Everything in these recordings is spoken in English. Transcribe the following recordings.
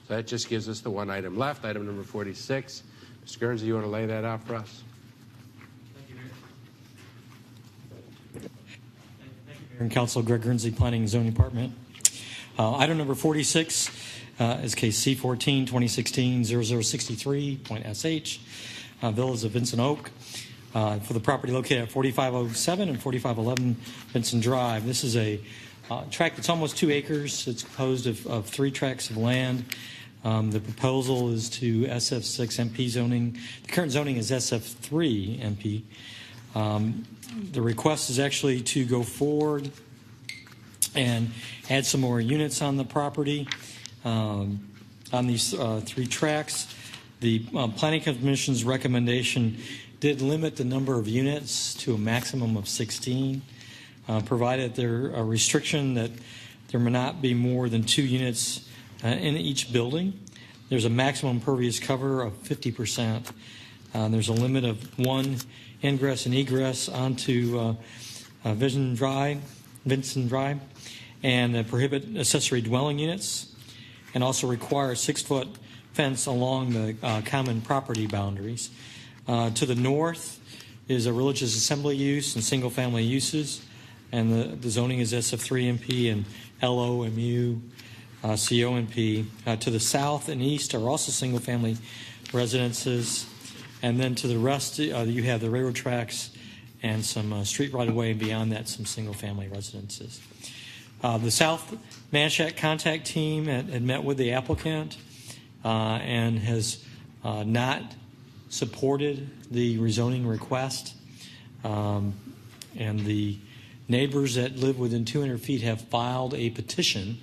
So that just gives us the one item left, item number 46. Mr. Guernsey, you want to lay that out for us? Thank you, Mayor. Mayor and Council, Greg Guernsey, Planning and Zoning Department. Item number 46 is case C14 2016-0063.SH, Villas of Vinson Oak, for the property located at 4507 and 4511 Vinson Drive. This is a tract that's almost 2 acres. It's composed of 3 tracts of land. The proposal is to SF6 MP zoning. The current zoning is SF3 MP. The request is actually to go forward and add some more units on the property. On these 3 tracts, the Planning Commission's recommendation did limit the number of units to a maximum of 16, provided there a restriction that there may not be more than 2 units in each building. There's a maximum impervious cover of 50%. There's a limit of 1 ingress and egress onto Vinson Drive, and prohibit accessory dwelling units, and also require a 6-foot fence along the common property boundaries. To the north is a religious assembly use and single-family uses, and the zoning is SF3MP and LOMU. CONP. To the south and east are also single-family residences, and then to the rest you have the railroad tracks and some street right-of-way, and beyond that some single-family residences. The South Manchac contact team had met with the applicant and has not supported the rezoning request, and the neighbors that live within 200 feet have filed a petition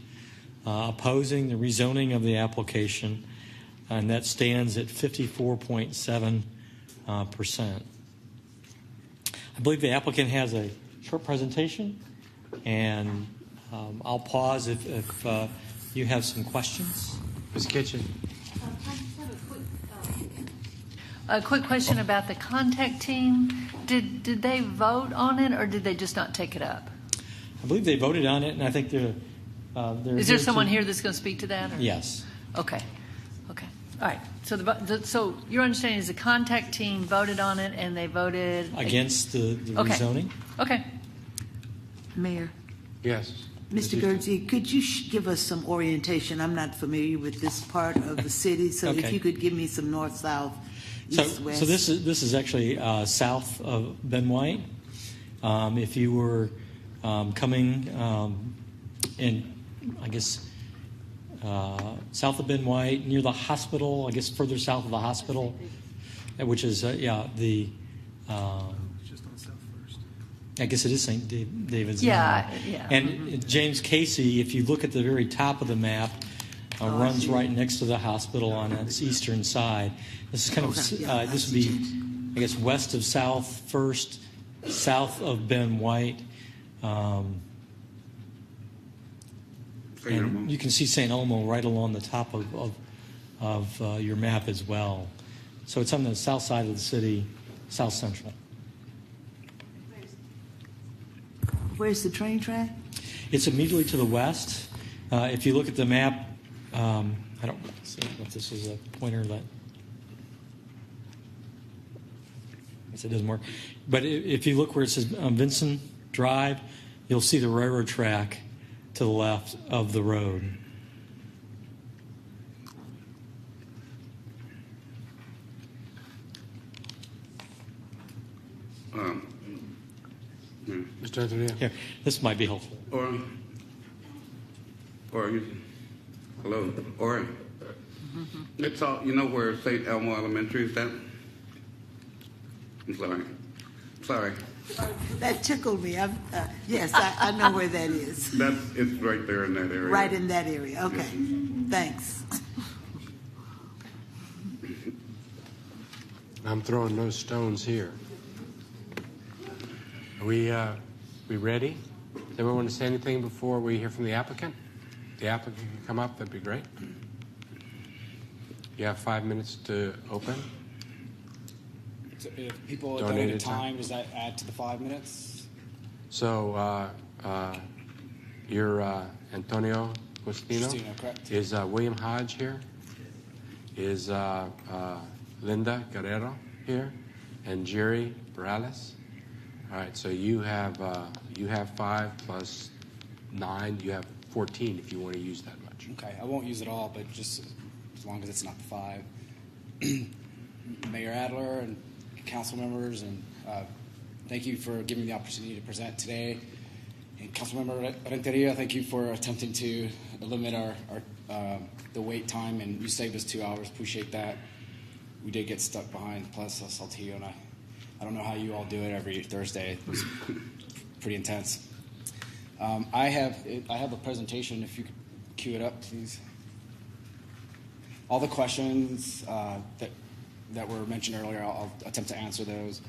opposing the rezoning of the application, and that stands at 54.7%. I believe the applicant has a short presentation, and I'll pause if you have some questions. Ms. Kitchen. A quick question about the contact team. Did they vote on it, or did they just not take it up? I believe they voted on it, and I think they're is there someone here that's going to speak to that? Or? Yes. Okay. All right. So so your understanding is the contact team voted on it, and they voted against the rezoning? Okay. Mayor. Yes. Mr. Guernsey, could you give us some orientation? I'm not familiar with this part of the city, so okay. If you could give me some north, south, east, west. So this is actually south of Ben White. If you were coming in, I guess, south of Ben White, near the hospital, I guess further south of the hospital, which is, the... just on South First. I guess it is St. David's. Yeah. And James Casey, if you look at the very top of the map, runs right next to the hospital on its eastern side. This is kind of, this would be, I guess, west of South First, south of Ben White. And you can see St. Elmo right along the top of your map as well. So it's on the south side of the city, south central. Where's the train track? It's immediately to the west. If you look at the map, I don't see if this is a pointer that. I guess it doesn't work. But if you look where it says Vinson Drive, you'll see the railroad track to the left of the road. Mr. Anthony? Here, this might be helpful. Hello. It's all, you know where St. Elmo Elementary is at? I'm sorry. That tickled me. Yes, I know where that is. It's right there in that area. Right in that area. Okay. Yes. Thanks. I'm throwing no stones here. Are we ready? Does everyone want to say anything before we hear from the applicant? The applicant can come up. That'd be great. You have 5 minutes to open. So if people Donated donate time, does that add to the 5 minutes? So you're Antonio Costino. Correct. Is William Hodge here? Is Linda Guerrero here, and Jerry Morales? All right, so you have 5 plus 9. You have 14 if you want to use that much. Okay, I won't use it all, but just as long as it's not 5. Mayor Adler and council members, and thank you for giving me the opportunity to present today. And Councilmember Renteria, thank you for attempting to limit our the wait time, and you saved us 2 hours. Appreciate that. We did get stuck behind Plaza Saltillo, and I don't know how you all do it every Thursday. It was pretty intense. I have a presentation. If you could cue it up, please. All the questions that were mentioned earlier, I'll attempt to answer those.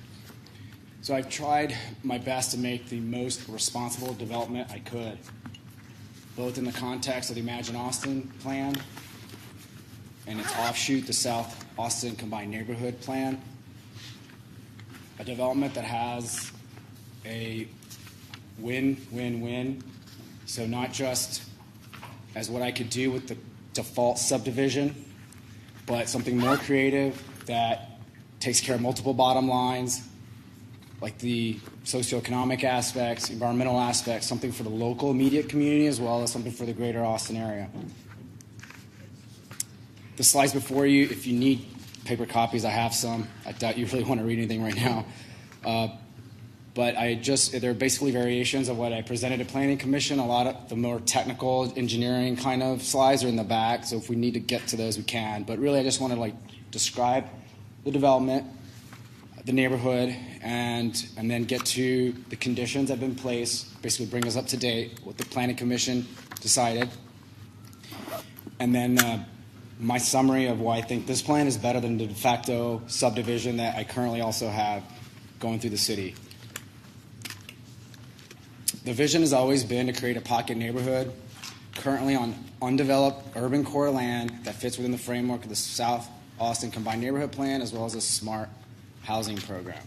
So I've tried my best to make the most responsible development I could, both in the context of the Imagine Austin plan and its offshoot, the South Austin Combined Neighborhood Plan, a development that has a win-win-win. So not just as what I could do with the default subdivision, but something more creative that takes care of multiple bottom lines, like the socioeconomic aspects, environmental aspects, something for the local immediate community as well as something for the greater Austin area. The slides before you, if you need paper copies, I have some. I doubt you really want to read anything right now. But they're basically variations of what I presented at Planning Commission. A lot of the more technical engineering kind of slides are in the back, so if we need to get to those, we can. But really, I just want to describe the development, the neighborhood, and then get to the conditions that have been placed, basically bring us up to date, what the Planning Commission decided. And then my summary of why I think this plan is better than the de facto subdivision that I currently also have going through the city. The vision has always been to create a pocket neighborhood currently on undeveloped urban core land that fits within the framework of the South Austin Combined Neighborhood Plan as well as a smart housing program.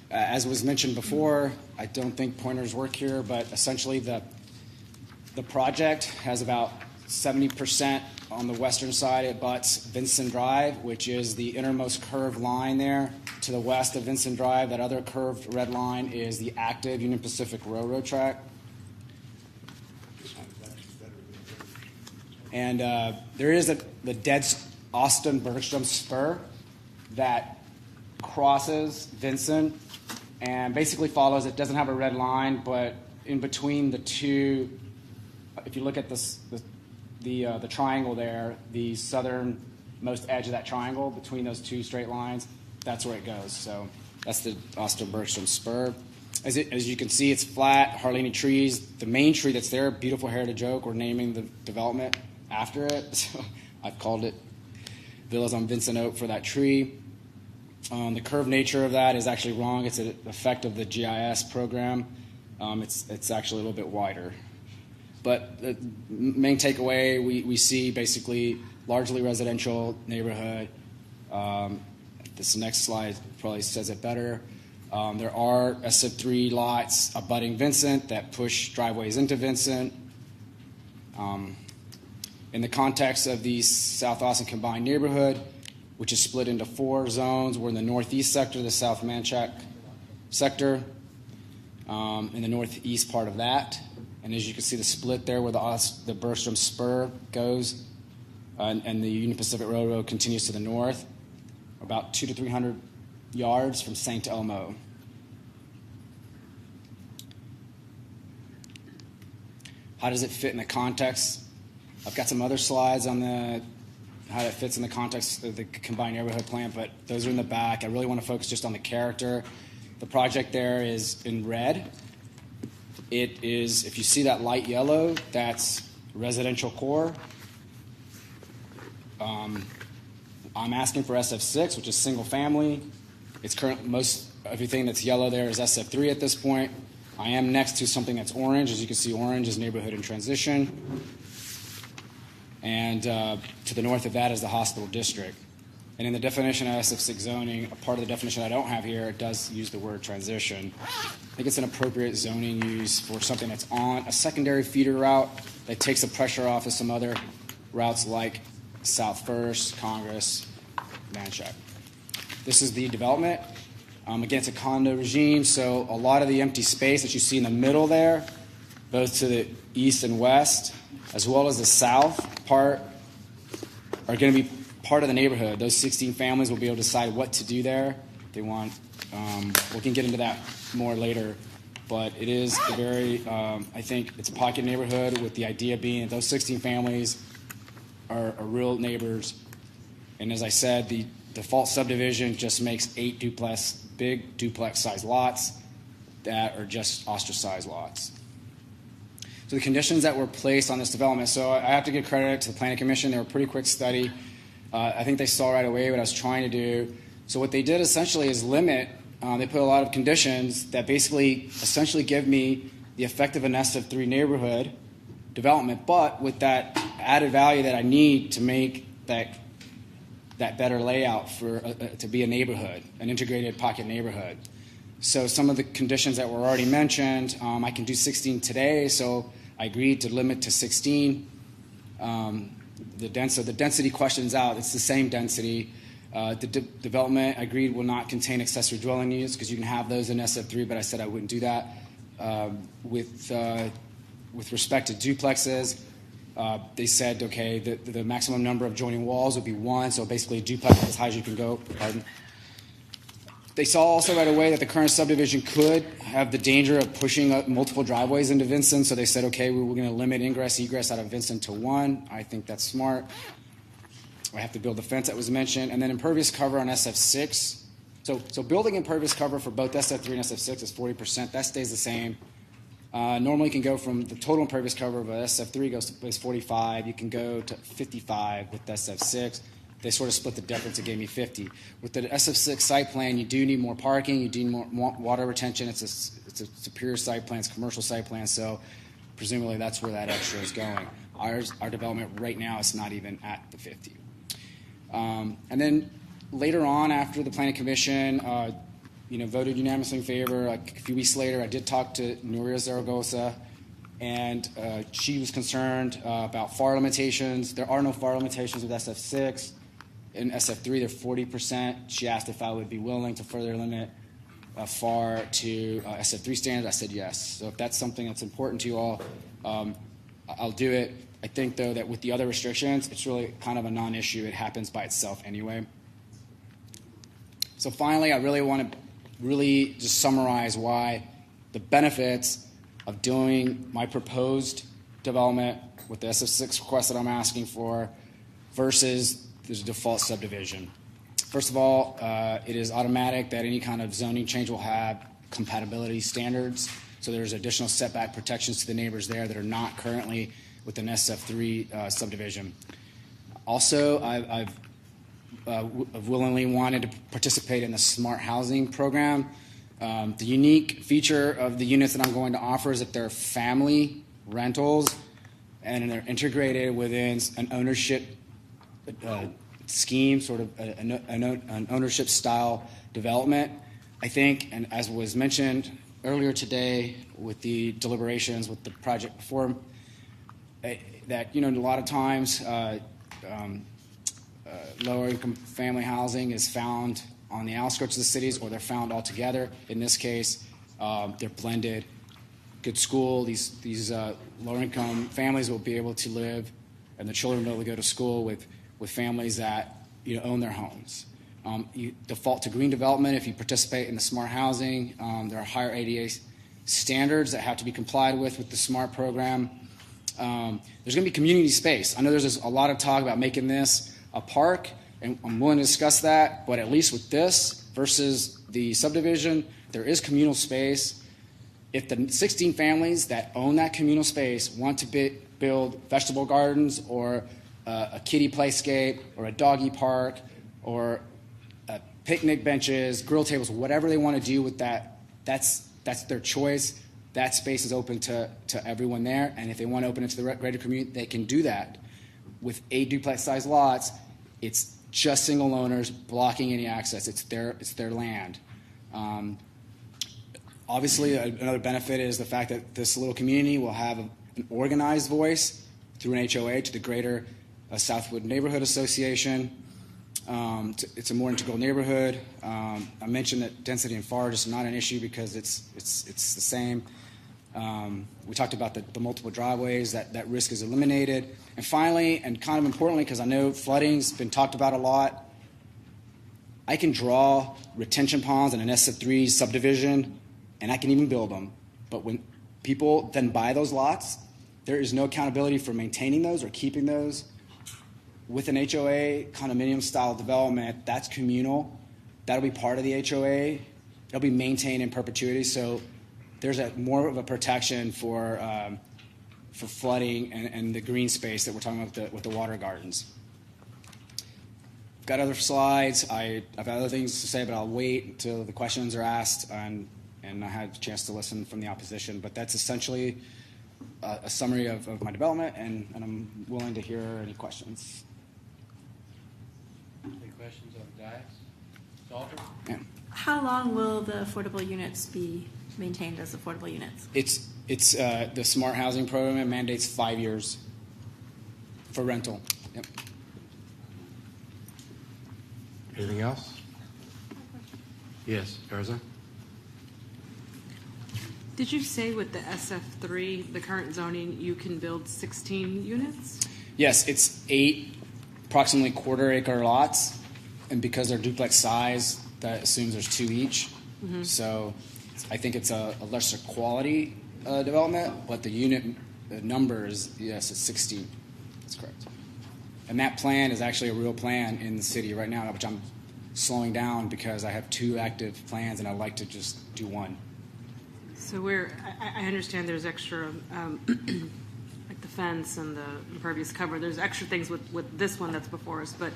As was mentioned before, I don't think pointers work here, but essentially the project has about 70% on the western side. It butts Vinson Drive, which is the innermost curved line there. To the west of Vinson Drive, that other curved red line is the active Union Pacific Railroad track. And there is the dead Austin Bergstrom spur that crosses Vinson and basically follows. It doesn't have a red line, but in between the two, if you look at the triangle there, the southernmost edge of that triangle between those two straight lines, that's where it goes. So that's the Austin Bergstrom spur. As you can see, it's flat, hardly any trees. The main tree that's there, beautiful heritage oak, we're naming the development after it. So I've called it Villas on Vinson Oak for that tree. The curved nature of that is actually wrong. It's an effect of the GIS program. It's actually a little bit wider. But the main takeaway, we see basically largely residential neighborhood. This next slide probably says it better. There are SF3 lots abutting Vincent that push driveways into Vincent. In the context of the South Austin Combined Neighborhood, which is split into 4 zones, we're in the northeast sector, the South Manchac sector, in the northeast part of that. And as you can see, the split there where the Bergstrom spur goes, and the Union Pacific Railroad continues to the north, about 200 to 300 yards from St. Elmo. How does it fit in the context? I've got some other slides on how it fits in the context of the Combined Neighborhood Plan, but those are in the back. I really want to focus just on the character. The project there is in red. It is, if you see that light yellow, that's residential core. I'm asking for SF6, which is single family. It's everything that's yellow there is SF3 at this point. I am next to something that's orange. As you can see, orange is neighborhood in transition. And to the north of that is the hospital district. And in the definition of SF6 zoning, a part of the definition I don't have here, it does use the word transition. I think it's an appropriate zoning use for something that's on a secondary feeder route that takes the pressure off of some other routes like South First, Congress, Manchac. This is the development. Again, it's a condo regime, so a lot of the empty space that you see in the middle there, both to the east and west, as well as the south part, are going to be part of the neighborhood. Those 16 families will be able to decide what to do there. They want. We can get into that more later, but it is a very. I think it's a pocket neighborhood with the idea being that those 16 families are real neighbors. And as I said, the default subdivision just makes 8 big duplex-sized lots that are just ostracized lots. So the conditions that were placed on this development, so I have to give credit to the Planning Commission. They were a pretty quick study. I think they saw right away what I was trying to do. So what they did essentially is limit, they put a lot of conditions that basically essentially give me the effective and SF3 neighborhood development, but with that added value that I need to make that better layout for to be a neighborhood, an integrated pocket neighborhood. So some of the conditions that were already mentioned, I can do 16 today, so I agreed to limit to 16. The density question's out. It's the same density. The development, I agreed, will not contain accessory dwelling units because you can have those in SF3, but I said I wouldn't do that. With respect to duplexes, they said, okay, the maximum number of joining walls would be 1, so basically a duplex as high as you can go. Pardon. They saw also right away that the current subdivision could have the danger of pushing up multiple driveways into Vinson, so they said, okay, we were going to limit ingress, egress out of Vinson to 1. I think that's smart. I have to build the fence that was mentioned. And then impervious cover on SF6. So building impervious cover for both SF3 and SF6 is 40%. That stays the same. Normally you can go from the total impervious cover of SF3 goes to 45. You can go to 55 with SF6. They sort of split the difference and gave me 50. With the SF6 site plan, you do need more parking. You do need more water retention. It's a superior site plan. It's a commercial site plan. So presumably that's where that extra is going. Our development right now is not even at the 50. And then later on, after the Planning Commission, voted unanimously in favor. Like a few weeks later, I did talk to Nuria Zaragoza, and she was concerned about FAR limitations. There are no FAR limitations with SF6. In SF3, they're 40%. She asked if I would be willing to further limit FAR to SF3 standards. I said yes. So if that's something that's important to you all, I'll do it. I think, though, that with the other restrictions, it's really kind of a non-issue. It happens by itself anyway. So finally, I really want to just summarize why the benefits of doing my proposed development with the SF6 request that I'm asking for versus the default subdivision. First of all, it is automatic that any kind of zoning change will have compatibility standards. So there's additional setback protections to the neighbors there that are not currently with an SF3 subdivision. Also, I've willingly wanted to participate in the smart housing program. The unique feature of the units that I'm going to offer is that they're family rentals and they're integrated within an ownership scheme, sort of an ownership style development. I think, and as was mentioned earlier today with the deliberations with the project before, that a lot of times lower income family housing is found on the outskirts of the cities, or they're found all together. In this case, they're blended. Good school. These lower income families will be able to live, and the children will be able to go to school with families that own their homes. You default to green development if you participate in the smart housing. There are higher ADA standards that have to be complied with the SMART program. There's going to be community space. I know there's a lot of talk about making this a park, and I'm willing to discuss that, but at least with this versus the subdivision, there is communal space. If the 16 families that own that communal space want to build vegetable gardens or a kiddie playscape or a doggy park or picnic benches, grill tables, whatever they want to do with that, that's their choice. That space is open to everyone there, and if they want to open it to the greater community, they can do that. With 8 duplex-sized lots, it's just single owners blocking any access. It's their land. Obviously, another benefit is the fact that this little community will have an organized voice through an HOA to the greater Southwood Neighborhood Association. It's a more integral neighborhood. I mentioned that density and FAR is not an issue because it's the same. We talked about the multiple driveways, that risk is eliminated. And finally, and kind of importantly, because I know flooding's been talked about a lot, I can draw retention ponds in an SF3 subdivision, and I can even build them. But when people then buy those lots, there is no accountability for maintaining those or keeping those. With an HOA condominium style development, that's communal. That'll be part of the HOA. It'll be maintained in perpetuity. So there's more of a protection for flooding and the green space that we're talking about with the water gardens. I've got other slides. I've got other things to say, but I'll wait until the questions are asked and I had a chance to listen from the opposition. But that's essentially a summary of my development, and I'm willing to hear any questions. Any questions on the dais? Salter? Yeah. How long will the affordable units be maintained as affordable units? It's the smart housing program mandates 5 years for rental. Yep. Anything else? Yes, Erza? Did you say with the SF3, the current zoning, you can build 16 units? Yes, it's 8 approximately quarter-acre lots, and because they're duplex size, that assumes there's 2 each. Mm-hmm. So I think it's a lesser quality development, but the unit number is, yes, it's 16. That's correct. And that plan is actually a real plan in the city right now, which I'm slowing down because I have 2 active plans, and I'd like to just do 1. So I understand there's extra, like the fence and the impervious cover, there's extra things with this one that's before us, but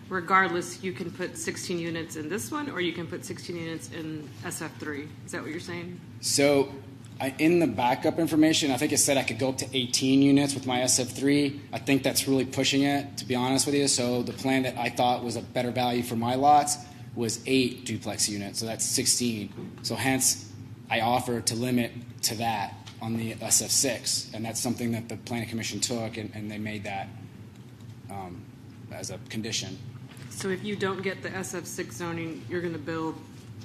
regardless, you can put 16 units in this one, or you can put 16 units in SF3. Is that what you're saying? So in the backup information, I think it said I could go up to 18 units with my SF3. I think that's really pushing it, to be honest with you. So the plan that I thought was a better value for my lots was 8 duplex units, so that's 16. So hence, I offer to limit to that on the SF6, and that's something that the Planning Commission took, and they made that as a condition. So if you don't get the SF6 zoning, you're going to build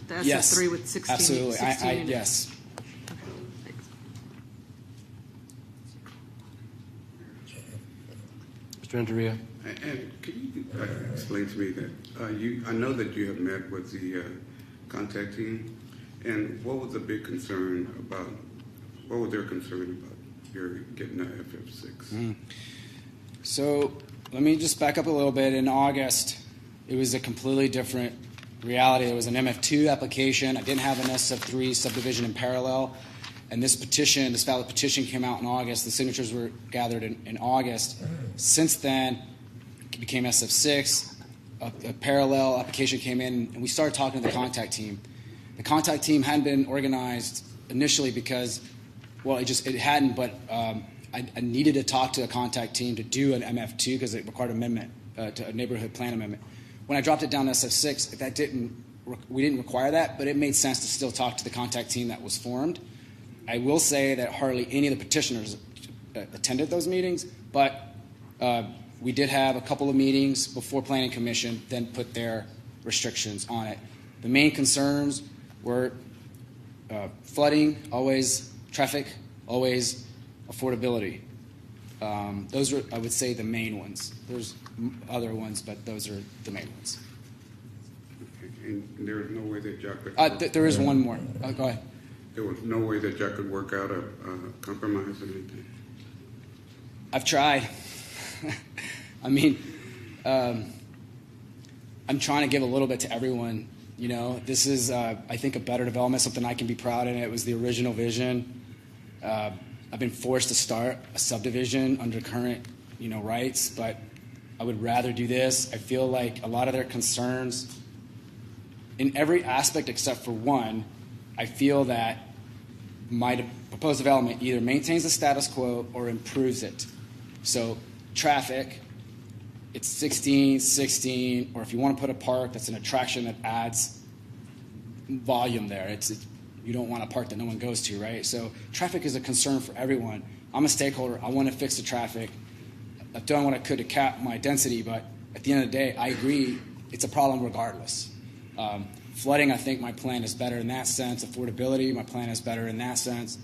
the SF3 Yes, with 16, absolutely. 16 units? Yes. Okay, thanks. Mr. Andrea? And can you explain to me that I know that you have met with the contact team, and what was the big concern about? What was their concern about your getting the FF6? So let me just back up a little bit. In August, it was a completely different reality. There was an MF2 application. I didn't have an SF3 subdivision in parallel. And this valid petition came out in August. The signatures were gathered in August. Since then, it became SF6. A parallel application came in, and we started talking to the contact team. The contact team hadn't been organized initially because, well, it hadn't, but I needed to talk to a contact team to do an MF2 because it required amendment to a neighborhood plan amendment. When I dropped it down to SF6, we didn't require that, but it made sense to still talk to the contact team that was formed. I will say that hardly any of the petitioners attended those meetings, but we did have a couple of meetings before Planning Commission, then put their restrictions on it. The main concerns were flooding, always, traffic, always, affordability. Those are, I would say, the main ones. There's other ones, but those are the main ones. Okay. And there is no way that y'all could... There is one more. Go ahead. There was no way that y'all could work out a compromise or anything? I've tried. I mean, I'm trying to give a little bit to everyone. You know, this is, I think, a better development, something I can be proud in. It was the original vision. I've been forced to start a subdivision under current, rights, but I would rather do this. I feel like a lot of their concerns, in every aspect except for one, I feel that my proposed development either maintains the status quo or improves it. So traffic, it's 16, 16, or if you want to put a park, that's an attraction that adds volume there. You don't want a park that no one goes to, right? So traffic is a concern for everyone. I'm a stakeholder. I want to fix the traffic. I've done what I could to cap my density, but at the end of the day, I agree it's a problem regardless. Flooding, I think my plan is better in that sense. Affordability, my plan is better in that sense.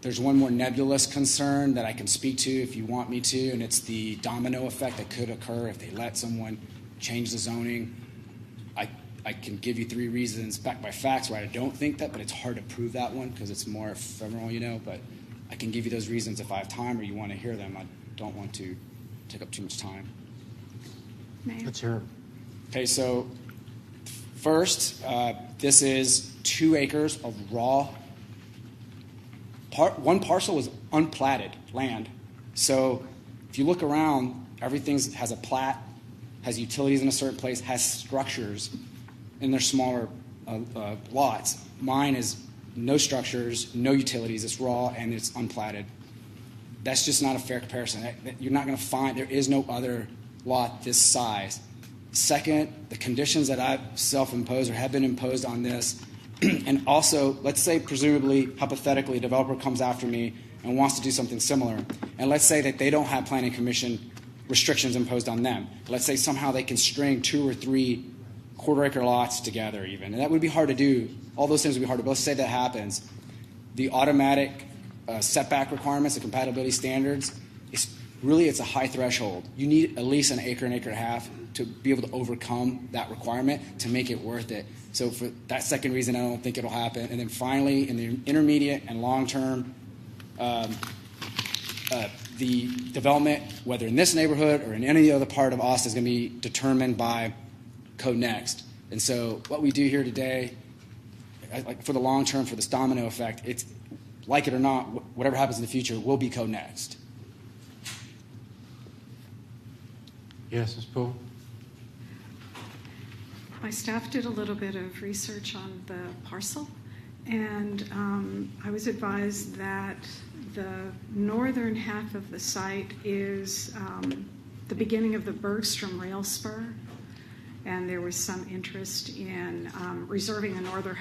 There's one more nebulous concern that I can speak to if you want me to, and it's the domino effect that could occur if they let someone change the zoning. I can give you 3 reasons backed by facts why I don't think that, but it's hard to prove that one because it's more ephemeral, but I can give you those reasons if I have time or you want to hear them. I don't want to take up too much time. Mayor? Let's hear it. Okay, so first, this is 2 acres of raw. One parcel was unplatted land. So if you look around, everything has a plat, has utilities in a certain place, has structures in their smaller lots. Mine is no structures, no utilities, it's raw, and it's unplatted. That's just not a fair comparison. You're not going to find, there is no other lot this size. Second, the conditions that I've self-imposed or have been imposed on this, and also, let's say presumably, hypothetically, a developer comes after me and wants to do something similar, and let's say that they don't have planning commission restrictions imposed on them. Let's say somehow they can string 2 or 3 quarter-acre lots together even, and that would be hard to do. All those things would be hard to do, but let's say that happens. The automatic setback requirements, the compatibility standards, it's a high threshold. You need at least an acre and a half to be able to overcome that requirement to make it worth it. So for that second reason, I don't think it'll happen. And then finally, in the intermediate and long term, the development, whether in this neighborhood or in any other part of Austin, is going to be determined by Code Next. And so what we do here today, like for the long term, for this domino effect, it's like it or not, whatever happens in the future will be Code Next. Yes, Ms. Poole? My staff did a little bit of research on the parcel, and I was advised that the northern half of the site is the beginning of the Bergstrom Rail Spur, and there was some interest in reserving the northern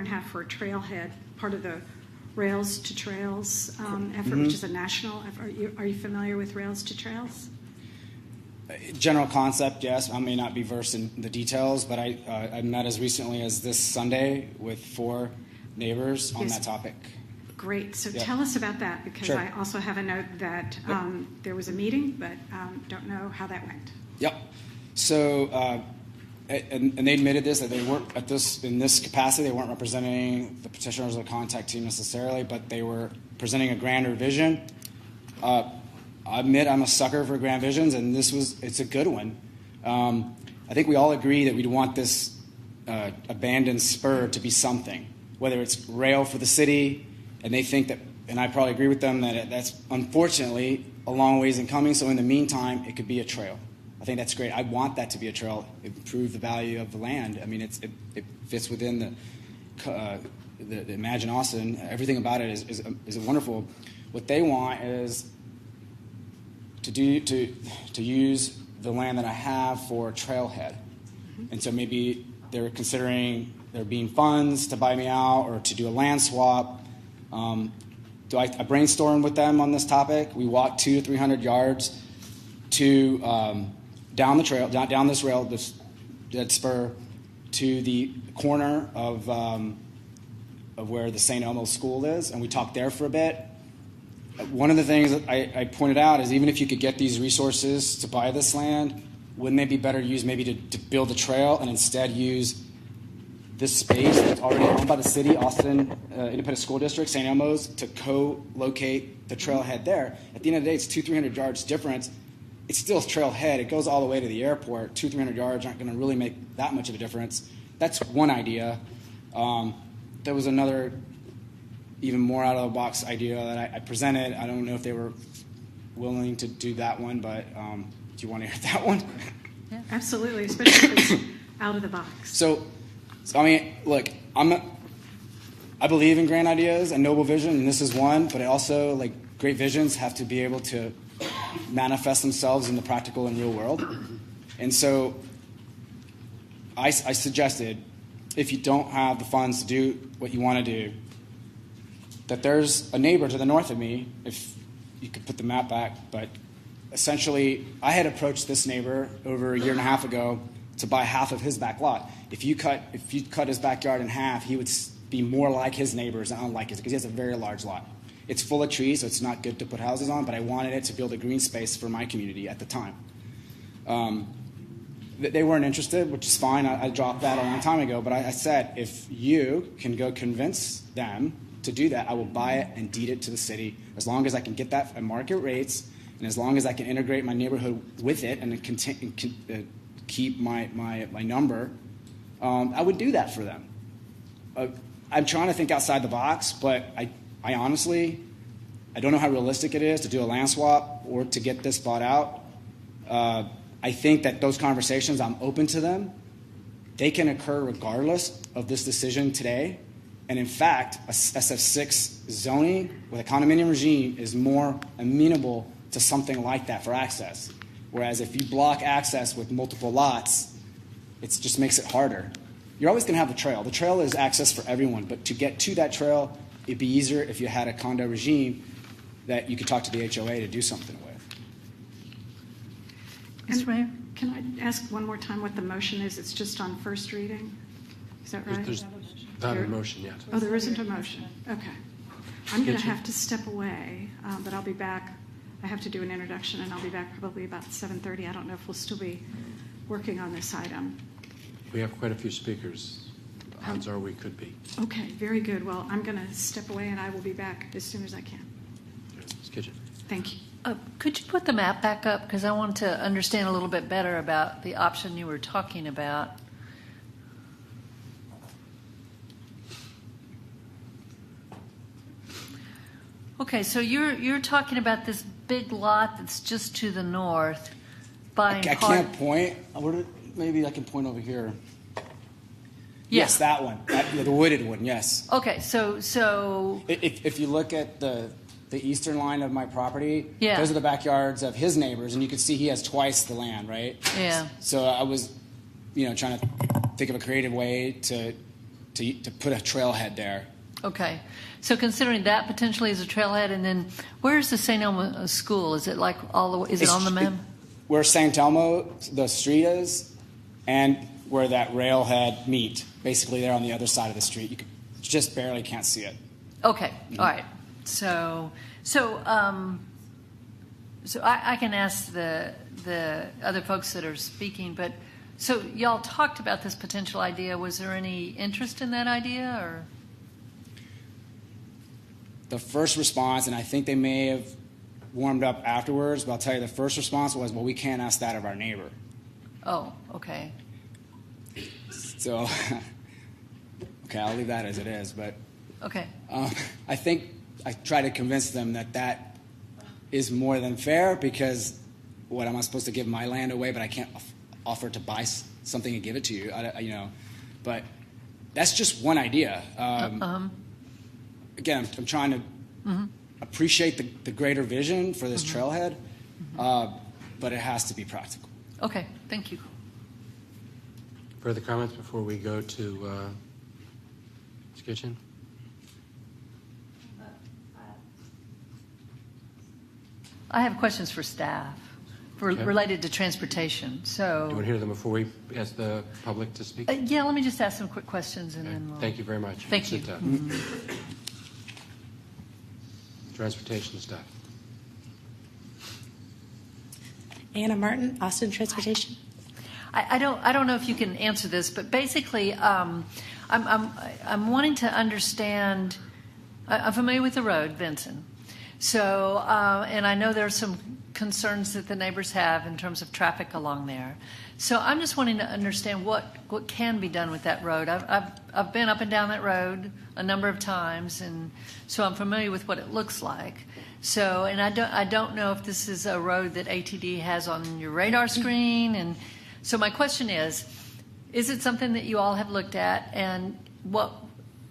half for a trailhead, part of the Rails to Trails effort, which is a national effort. Are you familiar with Rails to Trails? General concept, yes. I may not be versed in the details, but I met as recently as this Sunday with 4 neighbors on that topic. Great. So tell us about that, because Sure. I also have a note that there was a meeting, but don't know how that went. Yep. So, and they admitted this, that they weren't in this capacity, they weren't representing the petitioners or the contact team necessarily, but they were presenting a grander vision. I admit I'm a sucker for grand visions, and it's a good one. I think we all agree that we'd want this abandoned spur to be something, whether it's rail for the city, and they think that, and I probably agree with them, that that's unfortunately a long ways in coming, so in the meantime, it could be a trail. I think that's great. I want that to be a trail, improve the value of the land. I mean, it fits within the Imagine Austin. Everything about it is wonderful. What they want is to use the land that I have for a trailhead. And so maybe they're considering there being funds to buy me out or to do a land swap. I brainstormed with them on this topic. We walked 200 to 300 yards to down the trail, down this rail, this dead spur, to the corner of where the St. Elmo's School is, and we talked there for a bit. One of the things that I pointed out is even if you could get these resources to buy this land, wouldn't they be better used maybe to build a trail and instead use this space that's already owned by the city, Austin Independent School District, St. Elmo's, to co-locate the trailhead there? At the end of the day, it's 200-300 yards difference. It's still a trailhead. It goes all the way to the airport. 200-300 yards aren't going to really make that much of a difference. That's one idea. There was another even more out-of-the-box idea that I presented. I don't know if they were willing to do that one, but do you want to hear that one? Yeah. Absolutely, especially if it's out of the box. So I mean, look, I believe in grand ideas and noble vision, and this is one, but also, like, great visions have to be able to manifest themselves in the practical and real world. And so I suggested, if you don't have the funds to do what you want to do, that there's a neighbor to the north of me, if you could put the map back, but essentially, I had approached this neighbor over a year and a half ago to buy half of his back lot. If you cut his backyard in half, he would be more like his neighbors and unlike his, because he has a very large lot. It's full of trees, so it's not good to put houses on, but I wanted it to build a green space for my community at the time. They weren't interested, which is fine. I dropped that a long time ago, but I said, if you can go convince them to do that, I will buy it and deed it to the city, as long as I can get that at market rates, and as long as I can integrate my neighborhood with it and keep my number. I would do that for them. I'm trying to think outside the box, but I honestly, I don't know how realistic it is to do a land swap or to get this bought out. I think that those conversations, I'm open to them. They can occur regardless of this decision today. And in fact, a SF6 zoning with a condominium regime is more amenable to something like that for access. Whereas if you block access with multiple lots, it just makes it harder. You're always going to have the trail. The trail is access for everyone, but to get to that trail, it'd be easier if you had a condo regime that you could talk to the HOA to do something with. Mr. Mayor? Can I ask one more time what the motion is? It's just on first reading? Is that right? There's not a motion yet. Oh, there isn't a motion. Okay. I'm going to have to step away, but I'll be back. I have to do an introduction, and I'll be back probably about 7:30. I don't know if we'll still be working on this item. We have quite a few speakers. Odds are we could be. Okay, very good. Well, I'm going to step away, and I will be back as soon as I can. Ms. Kitchen. Thank you. Could you put the map back up? Because I want to understand a little bit better about the option you were talking about. Okay, so you're talking about this big lot that's just to the north. I can't point. Maybe I can point over here. Yeah. Yes, that one. The wooded one, yes. Okay, so If you look at the eastern line of my property, Yeah. those are the backyards of his neighbors, and you can see he has twice the land, right? Yeah. So I was, trying to think of a creative way to put a trailhead there. Okay, so considering that potentially as a trailhead, and then where's the St. Elmo School? Is it like all the way? Is it on the map? Where St. Elmo, the street is, and where that railhead meet, basically there on the other side of the street. You just barely can't see it. Okay, all right. So I can ask the other folks that are speaking, but so y'all talked about this potential idea. Was there any interest in that idea, or? The first response, and I think they may have warmed up afterwards, but I'll tell you the first response was, well, we can't ask that of our neighbor. Oh, okay. So, okay, I'll leave that as it is. But Okay. I think I try to convince them that is more than fair, because what am I supposed to give my land away, but I can't offer to buy something and give it to you? But that's just one idea. Again, I'm trying to appreciate the greater vision for this trailhead, but it has to be practical. Okay, thank you. Further comments before we go to Ms. Kitchen? I have questions for staff related to transportation. So, Do you want to hear them before we ask the public to speak? yeah, let me just ask some quick questions, and then we'll. Thank you very much. Thank you. Sit down. Transportation staff. Anna Martin, Austin Transportation. I don't know if you can answer this, but basically, I'm wanting to understand. I'm familiar with the road, Vinson. So, and I know there are some concerns that the neighbors have in terms of traffic along there. So I'm just wanting to understand what can be done with that road. I've been up and down that road a number of times, and so I'm familiar with what it looks like. So, and I don't know if this is a road that ATD has on your radar screen. And so my question is it something that you all have looked at? And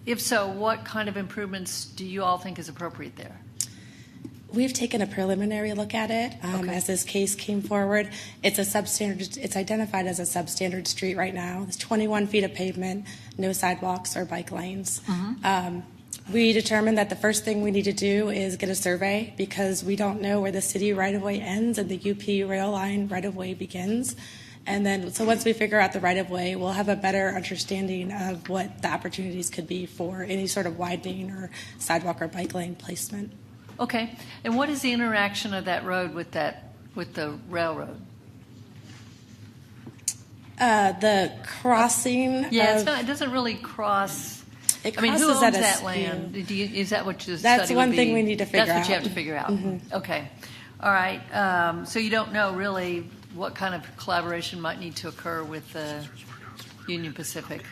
if so, what kind of improvements do you all think is appropriate there? We've taken a preliminary look at it as this case came forward. It's a substandard. It's identified as a substandard street right now. There's 21 feet of pavement, no sidewalks or bike lanes. We determined that the first thing we need to do is get a survey because we don't know where the city right-of-way ends and the UP rail line right-of-way begins. And then, so once we figure out the right-of-way, we'll have a better understanding of what the opportunities could be for any sort of widening or sidewalk or bike lane placement. Okay. And what is the interaction of that road with the railroad? The crossing. Yeah, of, it doesn't really cross. It I mean, who crosses owns at a that land? Is that what the That's study one would thing be? we need to figure That's what you out. have to figure out. Mm-hmm. Okay. All right. So you don't know really what kind of collaboration might need to occur with Union Pacific?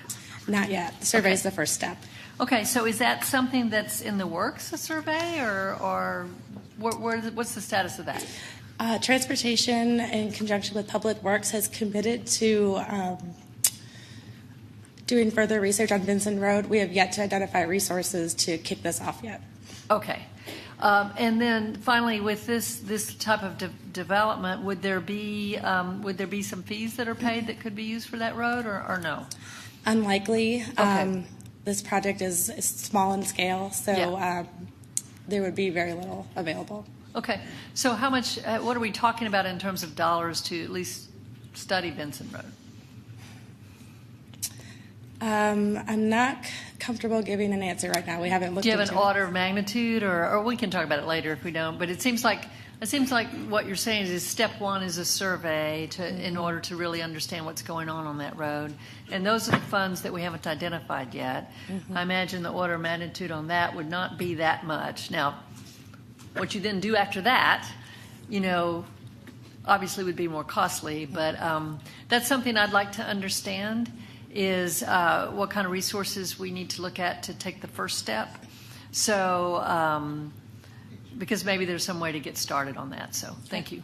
Not yet. The survey is Okay. the first step. Okay. So is that something that's in the works, a survey, or what's the status of that? Transportation, in conjunction with Public Works, has committed to doing further research on Vinson Road. We have yet to identify resources to kick this off yet. Okay. And then finally, with this type of development, would there be some fees that are paid that could be used for that road, or no? Unlikely. Okay. This project is small in scale, so Yeah. there would be very little available. Okay. So how much? What are we talking about in terms of dollars to at least study Vinson Road? I'm not comfortable giving an answer right now. We haven't looked Do you have into an it. order of magnitude, or we can talk about it later if we don't? But it seems like what you're saying is step one is a survey in order to really understand what's going on that road, and those are the funds that we haven't identified yet. Mm-hmm. I imagine the order of magnitude on that would not be that much. Now, what you then do after that, obviously would be more costly, but that's something I'd like to understand. Is what kind of resources we need to look at to take the first step. So, because maybe there's some way to get started on that. So, thank you.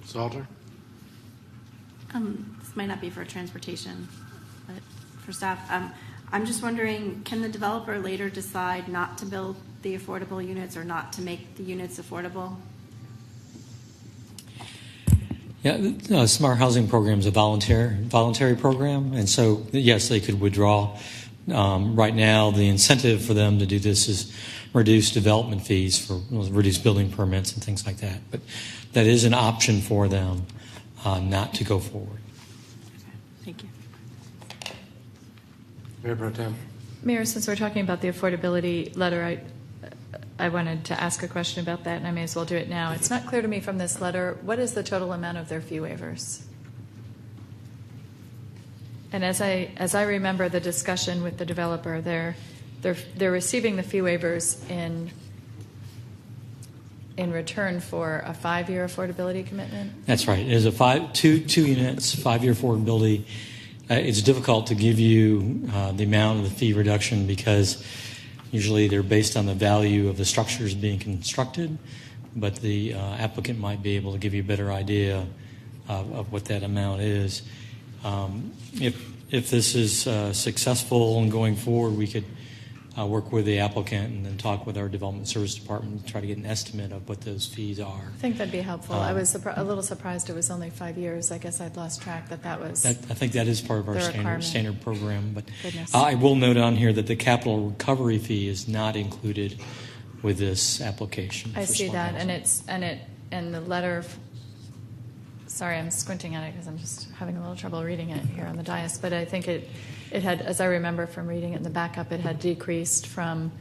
Salter? This might not be for transportation, but for staff. I'm just wondering, can the developer later decide not to build the affordable units or not to make the units affordable? Yeah, Smart Housing Program is a voluntary program, and so yes, they could withdraw. Right now, the incentive for them to do this is reduce development fees for reduced building permits and things like that. But that is an option for them not to go forward. Thank you. Mayor Pro Tem? Mayor, since we're talking about the affordability letter, I wanted to ask a question about that, and I may as well do it now. It's not clear to me from this letter, what is the total amount of their fee waivers? And as I remember the discussion with the developer, they're receiving the fee waivers in return for a 5-year affordability commitment? That's right. It is a two units, 5-year affordability. It's difficult to give you the amount of the fee reduction because usually they're based on the value of the structures being constructed, but the applicant might be able to give you a better idea of what that amount is. If this is successful and going forward, we could work with the applicant and then talk with our development service department to try to get an estimate of what those fees are. I think that'd be helpful. I was a little surprised it was only 5 years. I guess I'd lost track that was. I think that is part of our the standard program. But Goodness. I will note on here that the capital recovery fee is not included with this application. I for see smart that, housing. and the letter. Sorry, I'm squinting at it because I'm just having a little trouble reading it here on the dais. But I think it had, as I remember from reading it in the backup, it had decreased from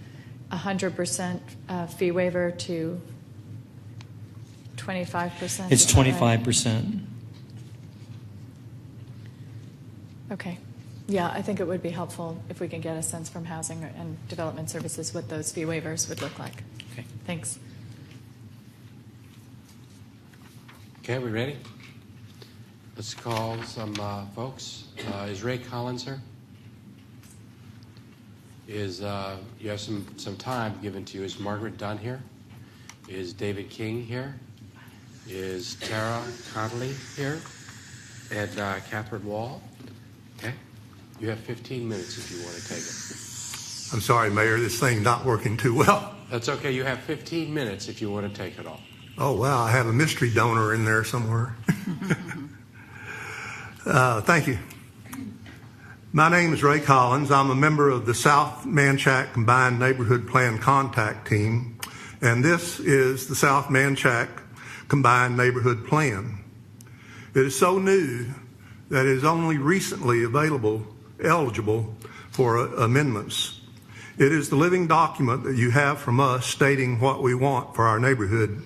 100% fee waiver to 25%. It's 25%. Okay. Yeah, I think it would be helpful if we could get a sense from Housing and Development Services what those fee waivers would look like. Okay. Thanks. Okay, we ready? Let's call some folks. Is Ray Collins here? You have some time given to you? Is Margaret Dunn here? Is David King here? Is Tara Connolly here? And Catherine Wall? Okay. You have 15 minutes if you want to take it. I'm sorry, Mayor, this thing's not working too well. That's okay. You have 15 minutes if you want to take it off. Oh, wow, I have a mystery donor in there somewhere. Thank you. My name is Ray Collins. I'm a member of the South Manchac Combined Neighborhood Plan Contact Team, and this is the South Manchac Combined Neighborhood Plan. It is so new that it is only recently eligible for amendments. It is the living document that you have from us stating what we want for our neighborhood.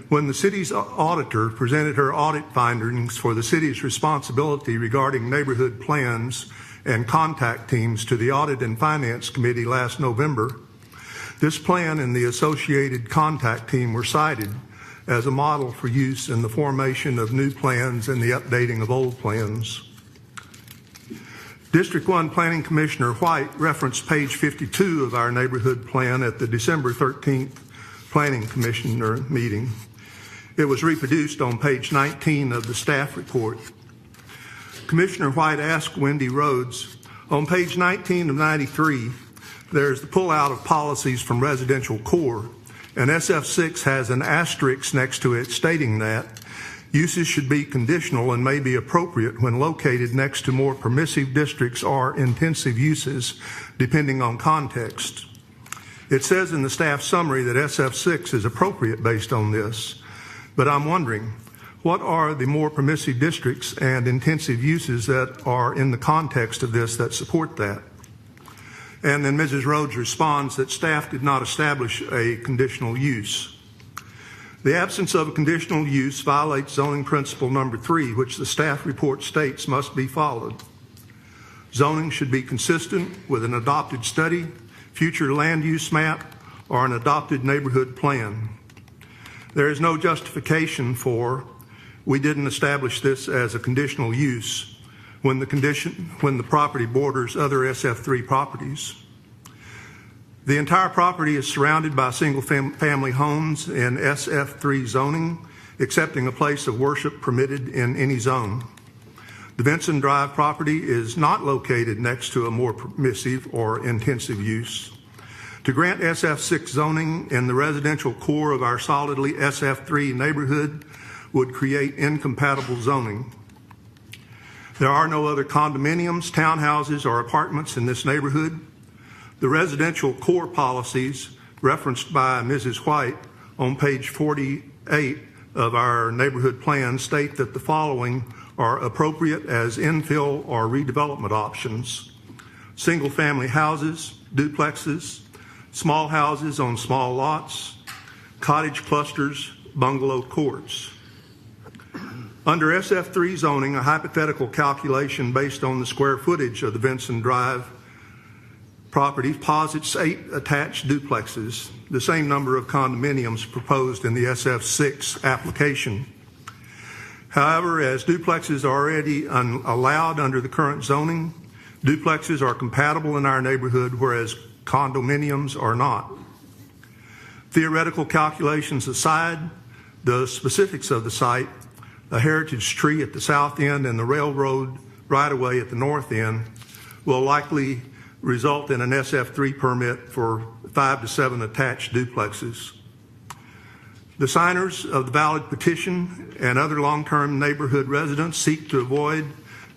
When the city's auditor presented her audit findings for the city's responsibility regarding neighborhood plans and contact teams to the Audit and Finance Committee last November, this plan and the associated contact team were cited as a model for use in the formation of new plans and the updating of old plans. District 1 Planning Commissioner White referenced page 52 of our neighborhood plan at the December 13th Planning Commissioner meeting. It was reproduced on page 19 of the staff report. Commissioner White asked Wendy Rhodes, on page 19 of 93, there's the pullout of policies from residential core, and SF6 has an asterisk next to it stating that uses should be conditional and may be appropriate when located next to more permissive districts or intensive uses, depending on context. It says in the staff summary that SF6 is appropriate based on this, but I'm wondering, what are the more permissive districts and intensive uses that are in the context of this that support that? And then Mrs. Rhodes responds that staff did not establish a conditional use. The absence of a conditional use violates zoning principle number 3, which the staff report states must be followed. Zoning should be consistent with an adopted study, future land use map, or an adopted neighborhood plan. There is no justification for we didn't establish this as a conditional use when the property borders other SF3 properties. The entire property is surrounded by single-family homes in SF3 zoning, excepting a place of worship permitted in any zone. The Vinson Drive property is not located next to a more permissive or intensive use. To grant SF6 zoning in the residential core of our solidly SF3 neighborhood would create incompatible zoning. There are no other condominiums, townhouses, or apartments in this neighborhood. The residential core policies referenced by Mrs. White on page 48 of our neighborhood plan state that the following are appropriate as infill or redevelopment options: single-family houses, duplexes, small houses on small lots, cottage clusters, bungalow courts. Under SF3 zoning, a hypothetical calculation based on the square footage of the Vinson Drive property posits 8 attached duplexes, the same number of condominiums proposed in the SF6 application. However, as duplexes are already allowed under the current zoning, duplexes are compatible in our neighborhood, whereas condominiums are not. Theoretical calculations aside, the specifics of the site, a heritage tree at the south end and the railroad right-of-way at the north end, will likely result in an SF3 permit for 5 to 7 attached duplexes. The signers of the valid petition and other long-term neighborhood residents seek to avoid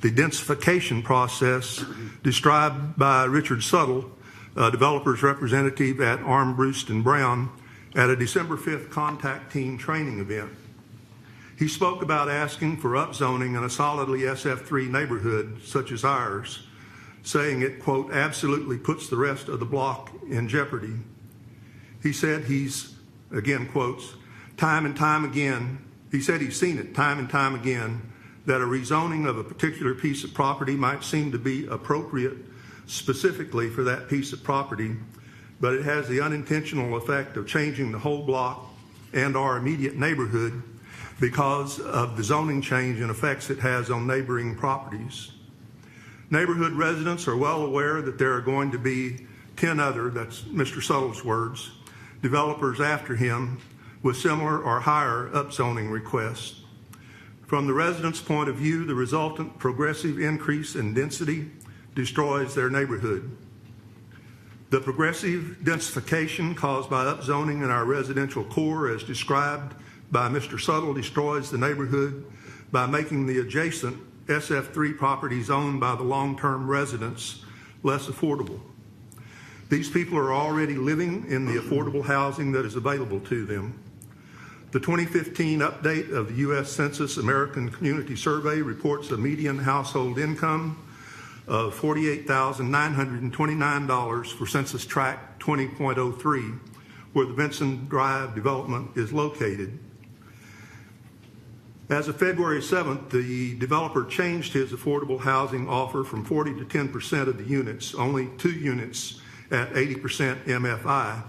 the densification process described by Richard Suttle, a developer's representative at Armbruster and Brown, at a December 5th contact team training event. He spoke about asking for upzoning in a solidly SF3 neighborhood such as ours, saying it, quote, absolutely puts the rest of the block in jeopardy. He said he's, again, quotes, time and time again, he said he's seen it time and time again, that a rezoning of a particular piece of property might seem to be appropriate specifically for that piece of property, but it has the unintentional effect of changing the whole block and our immediate neighborhood because of the zoning change and effects it has on neighboring properties. Neighborhood residents are well aware that there are going to be 10 other, that's Mr. Suttle's words, developers after him with similar or higher upzoning requests. From the residents' point of view, the resultant progressive increase in density destroys their neighborhood. The progressive densification caused by upzoning in our residential core, as described by Mr. Suttle, destroys the neighborhood by making the adjacent SF3 properties owned by the long-term residents less affordable. These people are already living in the affordable housing that is available to them. The 2015 update of the U.S. Census American Community Survey reports a median household income of $48,929 for Census Tract 20.03, where the Vinson Drive development is located. As of February 7th, the developer changed his affordable housing offer from 40 to 10% of the units, only 2 units at 80% MFI,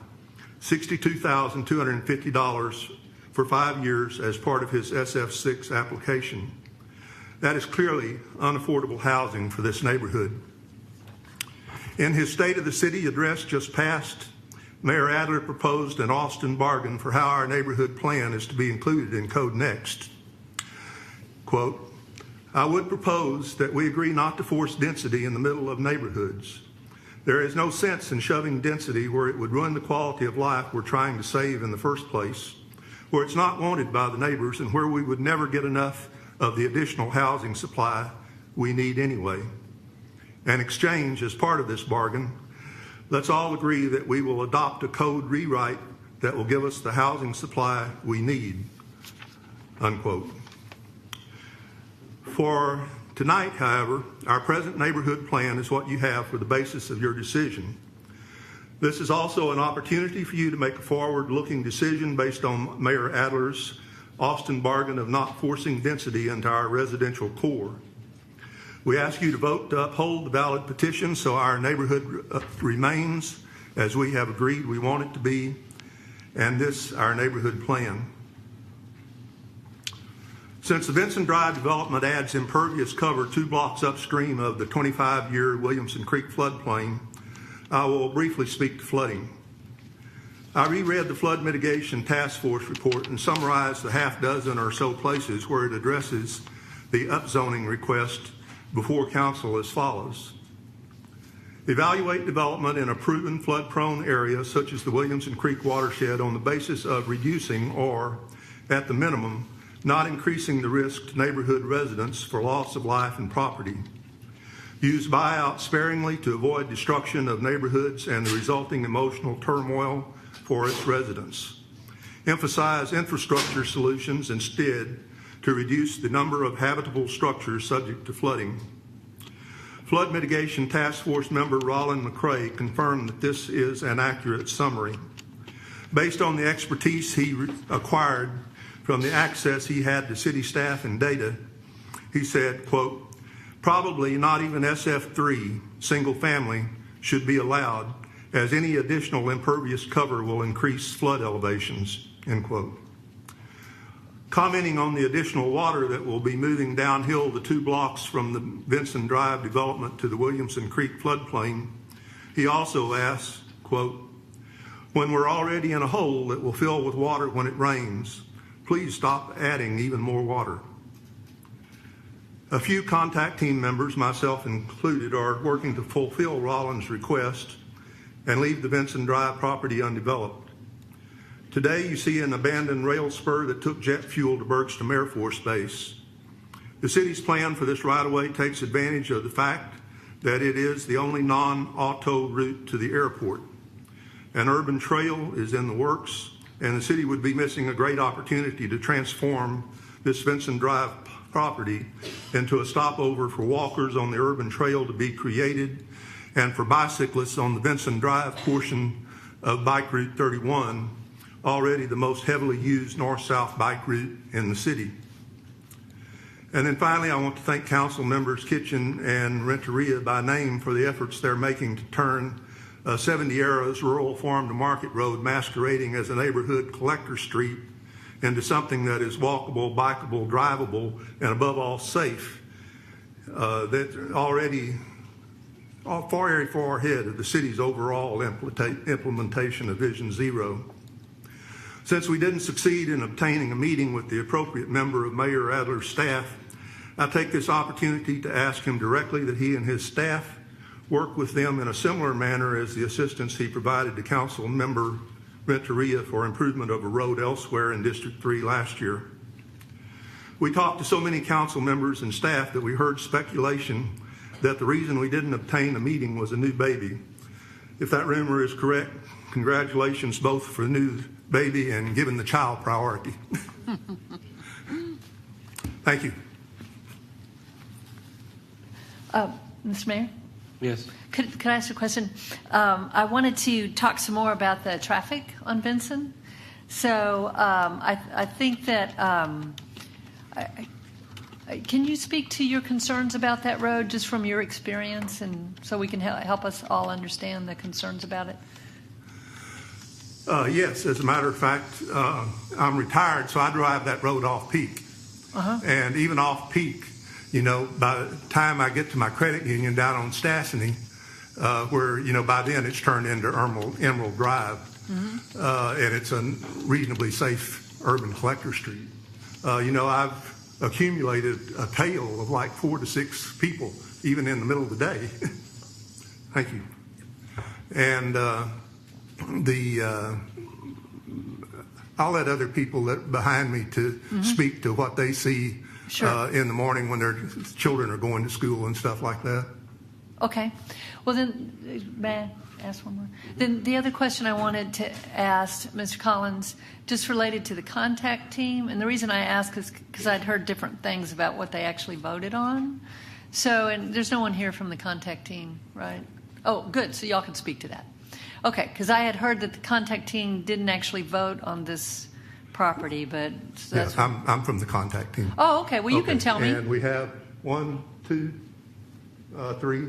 $62,250 for 5 years as part of his SF6 application. That is clearly unaffordable housing for this neighborhood. In his State of the City address just passed, Mayor Adler proposed an Austin bargain for how our neighborhood plan is to be included in Code Next. Quote, I would propose that we agree not to force density in the middle of neighborhoods. There is no sense in shoving density where it would ruin the quality of life we're trying to save in the first place, where it's not wanted by the neighbors, and where we would never get enough of the additional housing supply we need anyway. In exchange, as part of this bargain, let's all agree that we will adopt a code rewrite that will give us the housing supply we need, unquote. For tonight, however, our present neighborhood plan is what you have for the basis of your decision. This is also an opportunity for you to make a forward-looking decision based on Mayor Adler's Austin bargain of not forcing density into our residential core. We ask you to vote to uphold the ballot petition so our neighborhood remains as we have agreed we want it to be, and this our neighborhood plan. Since the Vinson Drive development adds impervious cover 2 blocks upstream of the 25-year Williamson Creek floodplain, I will briefly speak to flooding. I reread the Flood Mitigation Task Force report and summarized the half dozen or so places where it addresses the upzoning request before council as follows. Evaluate development in a proven flood-prone area such as the Williamson Creek watershed on the basis of reducing or, at the minimum, not increasing the risk to neighborhood residents for loss of life and property. Use buyout sparingly to avoid destruction of neighborhoods and the resulting emotional turmoil for its residents. Emphasize infrastructure solutions instead to reduce the number of habitable structures subject to flooding. Flood Mitigation Task Force member Roland McCrae confirmed that this is an accurate summary. Based on the expertise he acquired from the access he had to city staff and data, he said, quote, probably not even SF3, single family, should be allowed, as any additional impervious cover will increase flood elevations, end quote. Commenting on the additional water that will be moving downhill the 2 blocks from the Vinson Drive development to the Williamson Creek floodplain, he also asks, quote, when we're already in a hole that will fill with water when it rains, please stop adding even more water. A few contact team members, myself included, are working to fulfill Rollins' request and leave the Vinson Drive property undeveloped. Today, you see an abandoned rail spur that took jet fuel to Bergstrom Air Force Base. The city's plan for this right-of-way takes advantage of the fact that it is the only non-auto route to the airport. An urban trail is in the works, and the city would be missing a great opportunity to transform this Vinson Drive property into a stopover for walkers on the urban trail to be created and for bicyclists on the Vinson Drive portion of Bike Route 31, already the most heavily used north-south bike route in the city. And then finally, I want to thank council members Kitchen and Renteria by name for the efforts they're making to turn 70 Arrows Rural Farm to Market Road, masquerading as a neighborhood collector street, into something that is walkable, bikeable, drivable, and above all safe. That's already very far ahead of the city's overall implementation of Vision Zero. Since we didn't succeed in obtaining a meeting with the appropriate member of Mayor Adler's staff, I take this opportunity to ask him directly that he and his staff work with them in a similar manner as the assistance he provided to council member Renteria for improvement of a road elsewhere in District 3 last year. We talked to so many council members and staff that we heard speculation that the reason we didn't obtain a meeting was a new baby. If that rumor is correct, congratulations both for the new baby and giving the child priority. Thank you. Mr. Mayor? Yes. Could I ask a question? I wanted to talk some more about the traffic on Vinson. So I think that, can you speak to your concerns about that road just from your experience, and so we can help us all understand the concerns about it? Yes, as a matter of fact, I'm retired, so I drive that road off peak. And even off peak, you know, by the time I get to my credit union down on Stassany, where, you know, by then it's turned into Emerald Drive, and it's a reasonably safe urban collector street. You know, I've accumulated a tail of like 4 to 6 people, even in the middle of the day. Thank you. And I'll let other people behind me to speak to what they see in the morning when their children are going to school and stuff like that. Okay. Well, then, may I ask one more? Then the other question I wanted to ask, Mr. Collins, just related to the contact team, and the reason I ask is because I'd heard different things about what they actually voted on. So, and there's no one here from the contact team, right? Oh, good. So y'all can speak to that. Okay, because I had heard that the contact team didn't actually vote on this property, but so Yes, I'm from the contact team. Oh, okay. Well, you can tell me. And we have 1, 2, 3,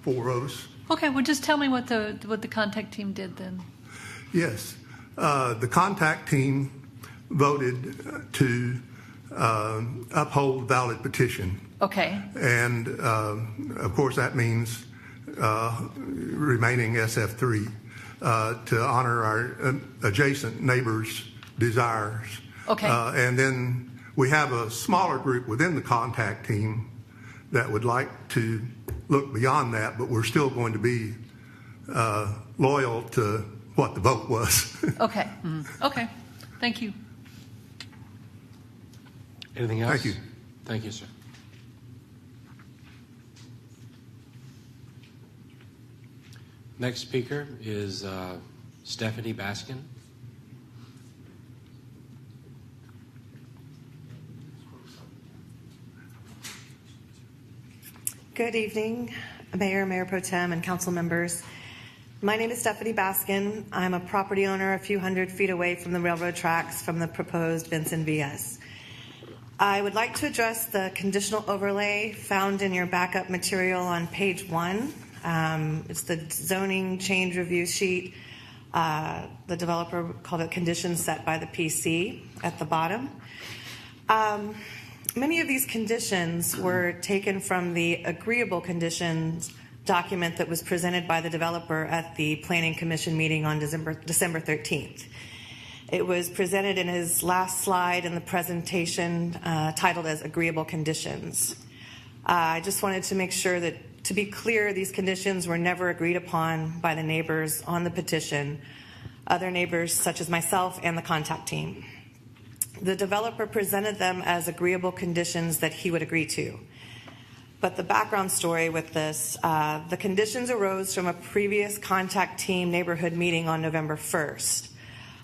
4 of us. Okay, well, just tell me what the contact team did then. Yes, the contact team voted to uphold valid petition. Okay. And of course, that means remaining SF3 to honor our adjacent neighbors' desires. Okay. And then we have a smaller group within the contact team that would like to look beyond that, but we're still going to be loyal to what the vote was. Okay. Okay. Thank you. Anything else? Thank you. Thank you, sir. Next speaker is Stephanie Baskin. Good evening, Mayor Pro Tem, and council members. My name is Stephanie Baskin. I'm a property owner a few hundred feet away from the railroad tracks from the proposed Vinson VS. I would like to address the conditional overlay found in your backup material on page 1. It's the zoning change review sheet. The developer called it conditions set by the PC at the bottom. Many of these conditions were taken from the agreeable conditions document that was presented by the developer at the Planning Commission meeting on December 13th. It was presented in his last slide in the presentation titled as agreeable conditions. I just wanted to make sure that, to be clear, these conditions were never agreed upon by the neighbors on the petition, other neighbors such as myself and the contact team. The developer presented them as agreeable conditions that he would agree to. But the background story with this, the conditions arose from a previous contact team neighborhood meeting on November 1st.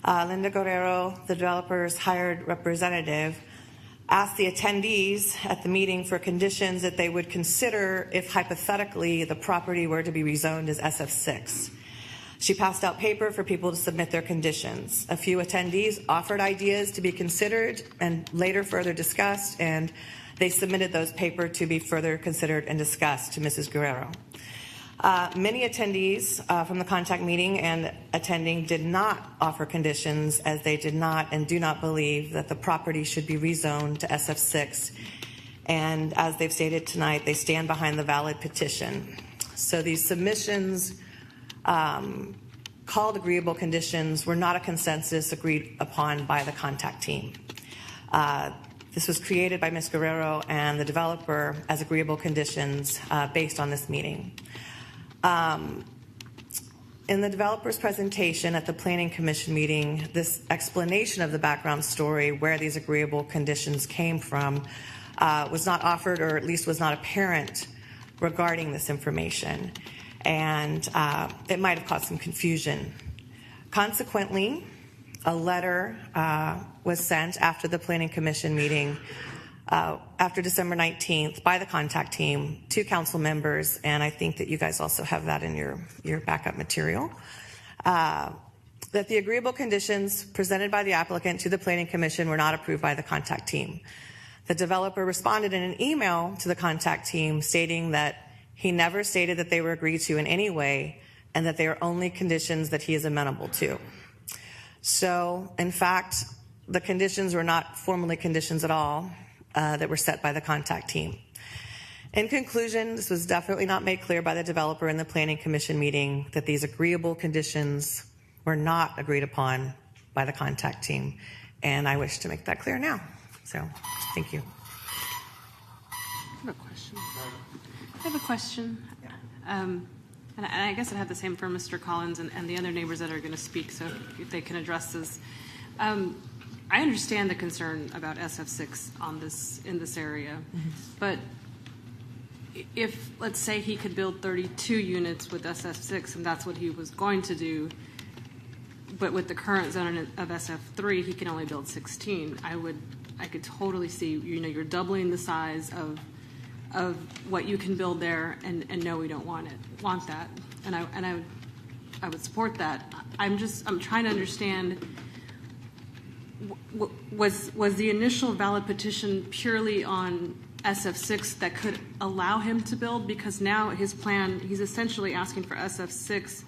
Linda Guerrero, the developer's hired representative, asked the attendees at the meeting for conditions that they would consider if hypothetically the property were to be rezoned as SF6. She passed out paper for people to submit their conditions. A few attendees offered ideas to be considered and later further discussed, and they submitted those paper to be further considered and discussed to Mrs. Guerrero. Many attendees from the contact meeting and attending did not offer conditions, as they did not and do not believe that the property should be rezoned to SF6. And as they've stated tonight, they stand behind the valid petition. So these submissions called agreeable conditions were not a consensus agreed upon by the contact team. This was created by Ms. Guerrero and the developer as agreeable conditions based on this meeting. In the developer's presentation at the Planning Commission meeting, this explanation of the background story, where these agreeable conditions came from, was not offered, or at least was not apparent regarding this information. And it might have caused some confusion. Consequently, a letter was sent after the Planning Commission meeting after December 19th by the contact team to council members, and I think that you guys also have that in your backup material, that the agreeable conditions presented by the applicant to the Planning Commission were not approved by the contact team. The developer responded in an email to the contact team stating that he never stated that they were agreed to in any way and that they are only conditions that he is amenable to. So, in fact, the conditions were not formally conditions at all that were set by the contact team. In conclusion, this was definitely not made clear by the developer in the Planning Commission meeting that these agreeable conditions were not agreed upon by the contact team, and I wish to make that clear now. So, thank you. I have a question. And I guess I have the same for Mr. Collins and the other neighbors that are going to speak, so if they can address this. I understand the concern about SF6 in this area, but if, let's say, he could build 32 units with SF6, and that's what he was going to do, but with the current zone of SF3, he can only build 16. I could totally see, you're doubling the size of what you can build there, and no, we don't want that, and I would support that. I'm trying to understand. Was the initial valid petition purely on SF6 that could allow him to build? Because now his plan, he's essentially asking for SF6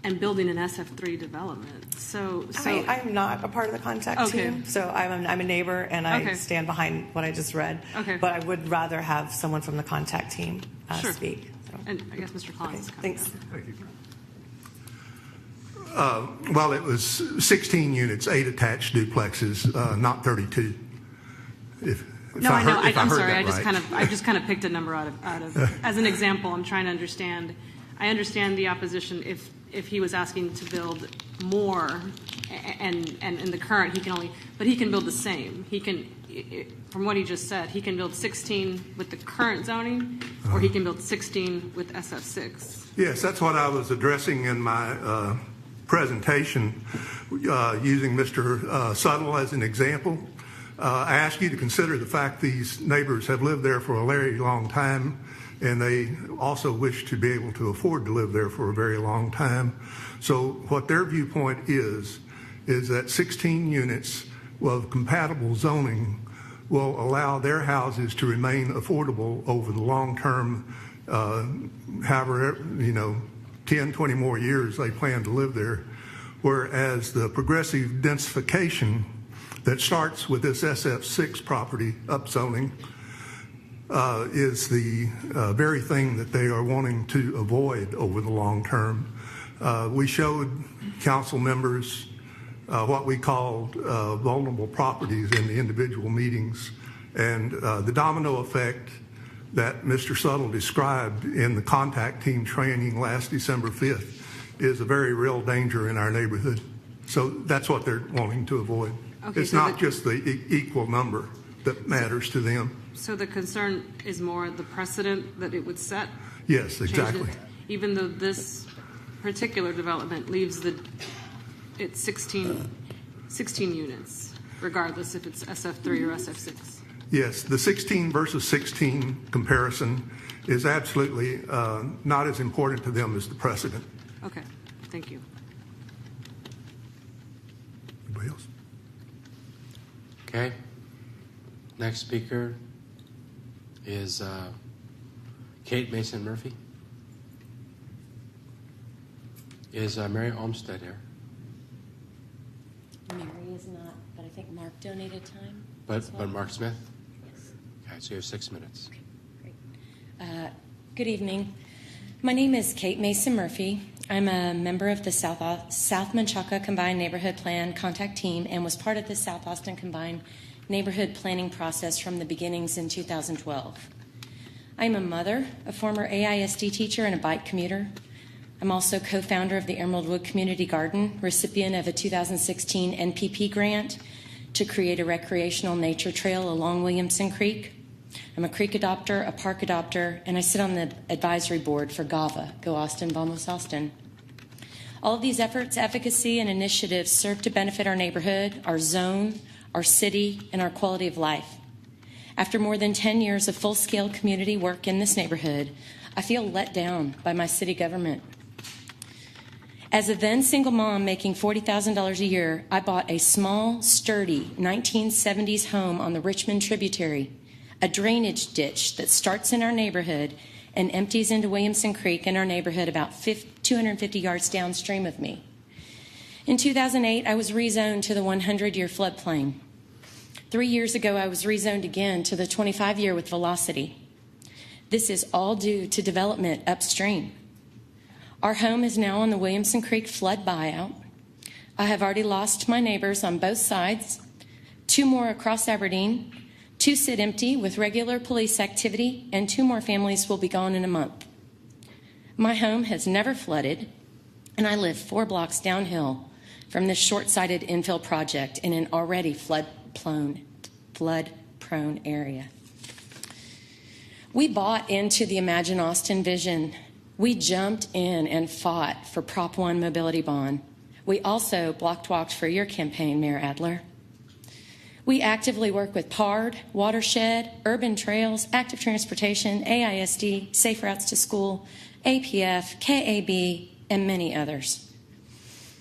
and building an SF3 development. So I'm not a part of the contact team, so I'm a neighbor, and I stand behind what I just read. Okay. But I would rather have someone from the contact team speak. So. And I guess Mr. Collins. Thanks. Thank you. Well, it was 16 units, 8 attached duplexes, not 32. I'm sorry. I just kind of picked a number out of as an example. I'm trying to understand. I understand the opposition if he was asking to build more, and in the current he can build the same. He can, from what he just said, he can build 16 with the current zoning, or he can build 16 with SF6. Yes, that's what I was addressing in my presentation, using Mr. Suttle as an example. I ask you to consider the fact these neighbors have lived there for a very long time, and they also wish to be able to afford to live there for a very long time. So what their viewpoint is that 16 units of compatible zoning will allow their houses to remain affordable over the long term, however, 10, 20 more years they plan to live there, whereas the progressive densification that starts with this SF6 property upzoning is the very thing that they are wanting to avoid over the long term. We showed council members what we called vulnerable properties in the individual meetings, and the domino effect that Mr. Suttle described in the contact team training last December 5th is a very real danger in our neighborhood. So that's what they're wanting to avoid. Okay, it's not just the equal number that matters to them. So the concern is more the precedent that it would set? Yes, exactly. Even though this particular development leaves it's 16 units, regardless if it's SF3 or SF6. Yes, the 16 versus 16 comparison is absolutely not as important to them as the precedent. Okay, thank you. Anybody else? Okay. Next speaker is Kate Mason Murphy. Is Mary Olmsted here? Mary is not, but I think Mark donated time. But Mark Smith? Yes. Okay, so you have 6 minutes. Okay, great. Good evening. My name is Kate Mason Murphy. I'm a member of the South Menchaca Combined Neighborhood Plan contact team and was part of the South Austin Combined Neighborhood Planning process from the beginnings in 2012. I'm a mother, a former AISD teacher, and a bike commuter. I'm also co-founder of the Emerald Wood Community Garden, recipient of a 2016 NPP grant to create a recreational nature trail along Williamson Creek. I'm a creek adopter, a park adopter, and I sit on the advisory board for GAVA, Go Austin, Vamos Austin. All of these efforts, advocacy, and initiatives serve to benefit our neighborhood, our zone, our city, and our quality of life. After more than 10 years of full-scale community work in this neighborhood, I feel let down by my city government. As a then single mom making $40,000 a year, I bought a small, sturdy 1970s home on the Richmond tributary, a drainage ditch that starts in our neighborhood and empties into Williamson Creek in our neighborhood about 250 yards downstream of me. In 2008, I was rezoned to the 100-year floodplain. 3 years ago, I was rezoned again to the 25-year with velocity. This is all due to development upstream. Our home is now on the Williamson Creek flood buyout. I have already lost my neighbors on both sides, 2 more across Aberdeen, 2 sit empty with regular police activity, and 2 more families will be gone in a month. My home has never flooded, and I live 4 blocks downhill from this short-sighted infill project in an already flood-prone area. We bought into the Imagine Austin vision. We jumped in and fought for Prop 1 mobility bond. We also walked for your campaign, Mayor Adler. We actively work with PARD, Watershed, Urban Trails, Active Transportation, AISD, Safe Routes to School, APF, KAB, and many others.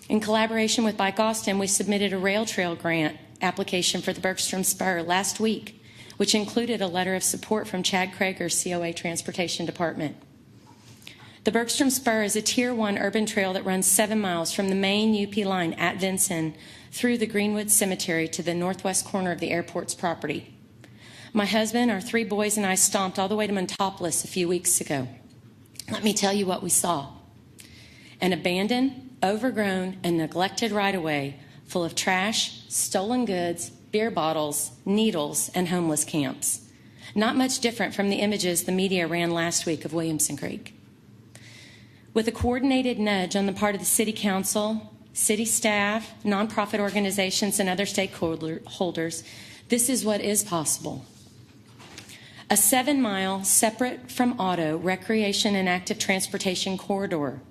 In collaboration with Bike Austin, we submitted a rail trail grant application for the Bergstrom Spur last week, which included a letter of support from Chad Krager, COA Transportation Department. The Bergstrom Spur is a Tier 1 urban trail that runs 7 miles from the main UP line at Vinson through the Greenwood Cemetery to the northwest corner of the airport's property. My husband, our 3 boys, and I stomped all the way to Montopolis a few weeks ago. Let me tell you what we saw. An abandoned, overgrown, and neglected right-of-way full of trash, stolen goods, beer bottles, needles, and homeless camps. Not much different from the images the media ran last week of Williamson Creek. With a coordinated nudge on the part of the City Council, city staff, nonprofit organizations, and other stakeholders, this is what is possible. A 7-mile, separate from auto, recreation and active transportation corridor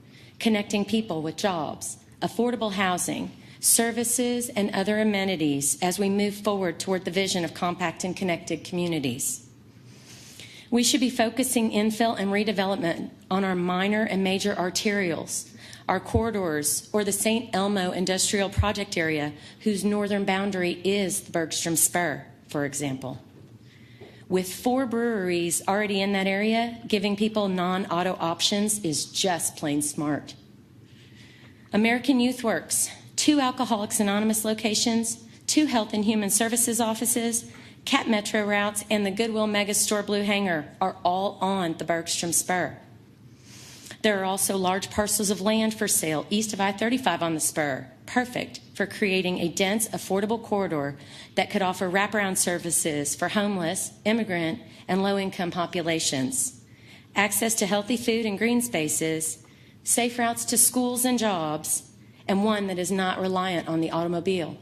connecting people with jobs, affordable housing, services, and other amenities as we move forward toward the vision of compact and connected communities. We should be focusing infill and redevelopment on our minor and major arterials, our corridors, or the St. Elmo Industrial Project area, whose northern boundary is the Bergstrom Spur, for example. With 4 breweries already in that area, giving people non-auto options is just plain smart. American Youth Works, 2 Alcoholics Anonymous locations, 2 Health and Human Services offices, Cat Metro routes, and the Goodwill Megastore Blue Hangar are all on the Bergstrom Spur. There are also large parcels of land for sale east of I-35 on the Spur, perfect for creating a dense, affordable corridor that could offer wraparound services for homeless, immigrant, and low-income populations, access to healthy food and green spaces, safe routes to schools and jobs, and one that is not reliant on the automobile.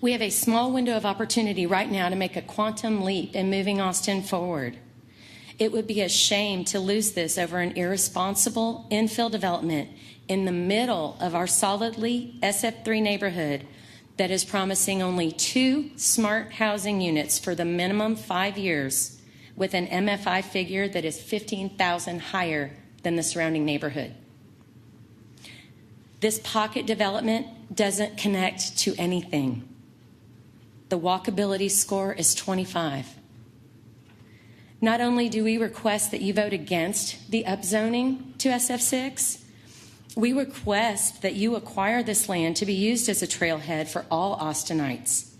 We have a small window of opportunity right now to make a quantum leap in moving Austin forward. It would be a shame to lose this over an irresponsible infill development in the middle of our solidly SF3 neighborhood that is promising only 2 smart housing units for the minimum 5 years with an MFI figure that is 15,000 higher than the surrounding neighborhood. This pocket development doesn't connect to anything. The walkability score is 25. Not only do we request that you vote against the upzoning to SF6, we request that you acquire this land to be used as a trailhead for all Austinites.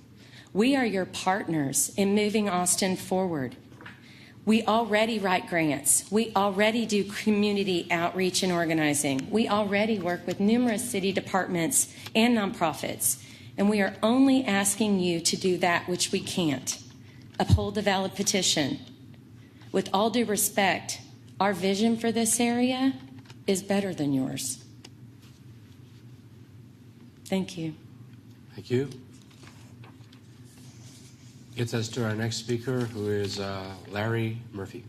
We are your partners in moving Austin forward. We already write grants. We already do community outreach and organizing. We already work with numerous city departments and nonprofits. And we are only asking you to do that which we can't. Uphold the valid petition. With all due respect, our vision for this area is better than yours. Thank you. Thank you. Gets us to our next speaker, who is Larry Murphy.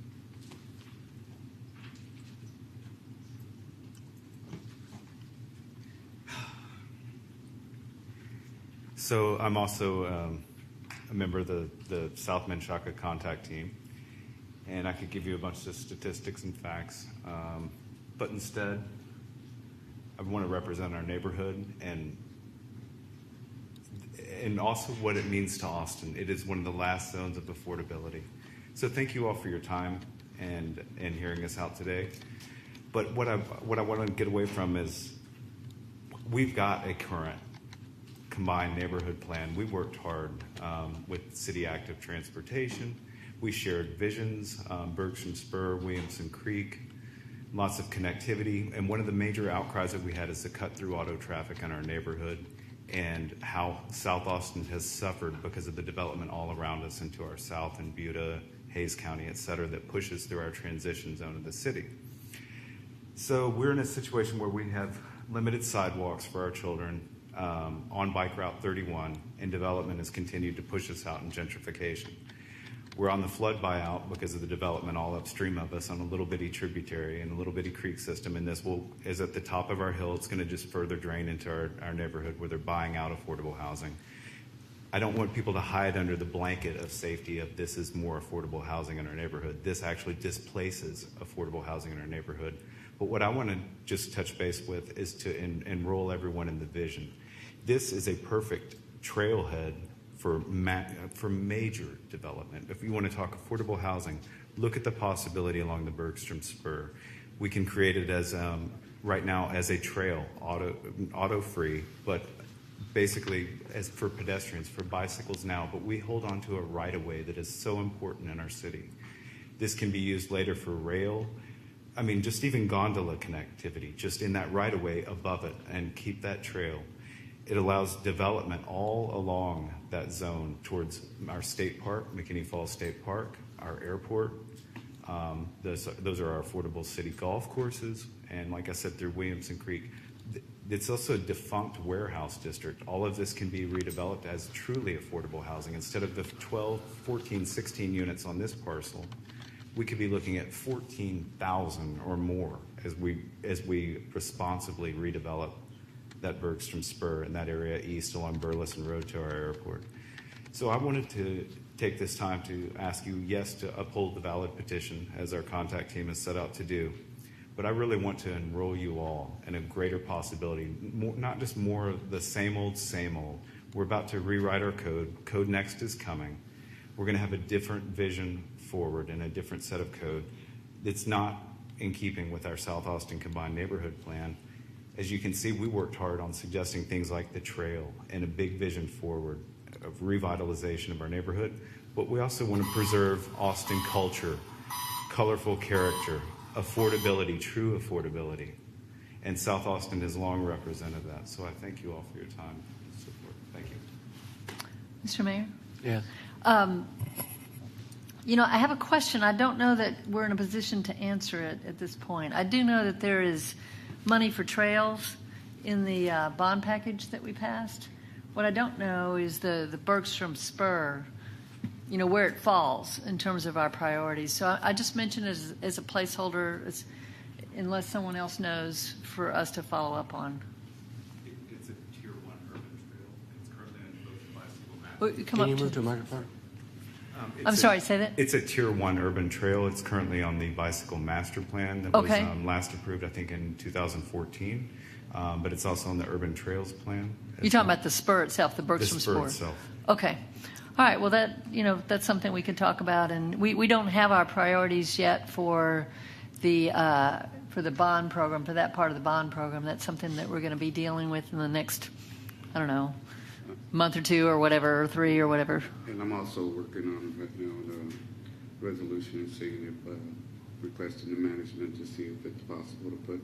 So I'm also a member of the South Menchaca contact team, and I could give you a bunch of statistics and facts, but instead I want to represent our neighborhood and also what it means to Austin. It is one of the last zones of affordability. So thank you all for your time and hearing us out today. But what I want to get away from is we've got a current combined neighborhood plan. We worked hard with City Active Transportation. We shared visions, Bergstrom Spur, Williamson Creek, lots of connectivity. And one of the major outcries that we had is the cut-through auto traffic in our neighborhood and how South Austin has suffered because of the development all around us into our south in Buda, Hayes County, et cetera, that pushes through our transition zone of the city. So we're in a situation where we have limited sidewalks for our children, on Bike Route 31, and development has continued to push us out in gentrification. We're on the flood buyout because of the development all upstream of us on a little bitty tributary and a little bitty creek system, and this is at the top of our hill. It's going to just further drain into our neighborhood where they're buying out affordable housing. I don't want people to hide under the blanket of safety of this is more affordable housing in our neighborhood. This actually displaces affordable housing in our neighborhood. But what I want to just touch base with is to enroll everyone in the vision. This is a perfect trailhead for major development. If you want to talk affordable housing, look at the possibility along the Bergstrom Spur. We can create it as right now as a trail, auto-free, but basically as for pedestrians, for bicycles now. But we hold on to a right-of-way that is so important in our city. This can be used later for rail. I mean, just even gondola connectivity, just in that right-of-way above it, and keep that trail. It allows development all along that zone towards our state park, McKinney Falls State Park, our airport. Those are our affordable city golf courses. And like I said, through Williamson Creek. It's also a defunct warehouse district. All of this can be redeveloped as truly affordable housing. Instead of the 12, 14, 16 units on this parcel, we could be looking at 14,000 or more as we responsibly redevelop that Bergstrom Spur in that area east along Burleson Road to our airport. So I wanted to take this time to ask you, yes, to uphold the ballot petition as our contact team has set out to do. But I really want to enroll you all in a greater possibility, not just more of the same old, same old. We're about to rewrite our code. Code Next is coming. We're going to have a different vision forward and a different set of code. It's not in keeping with our South Austin Combined Neighborhood Plan. As you can see, we worked hard on suggesting things like the trail and a big vision forward of revitalization of our neighborhood. But we also want to preserve Austin culture, colorful character, affordability, true affordability. And South Austin has long represented that. So I thank you all for your time and support. Thank you. Mr. Mayor? Yeah. I have a question. I don't know that we're in a position to answer it at this point. I do know that there is money for trails in the bond package that we passed. What I don't know is the Bergstrom Spur, where it falls in terms of our priorities. So I just mentioned it as a placeholder, unless someone else knows, for us to follow up on. It's a Tier 1 urban trail. It's currently on both bicycle Can you move to a microphone? I'm sorry, say that? It's a Tier 1 urban trail. It's currently on the bicycle master plan that was last approved, I think, in 2014. But it's also on the urban trails plan. You're talking about the spur itself, the Bergstrom Spur? The spur itself. Okay. All right. Well, that's something we can talk about. And we don't have our priorities yet for the bond program, for that part of the bond program. That's something that we're going to be dealing with in the next, I don't know, month or two or whatever, or 3 or whatever. And I'm also working on right now the resolution and seeing if requesting the management to see if it's possible to put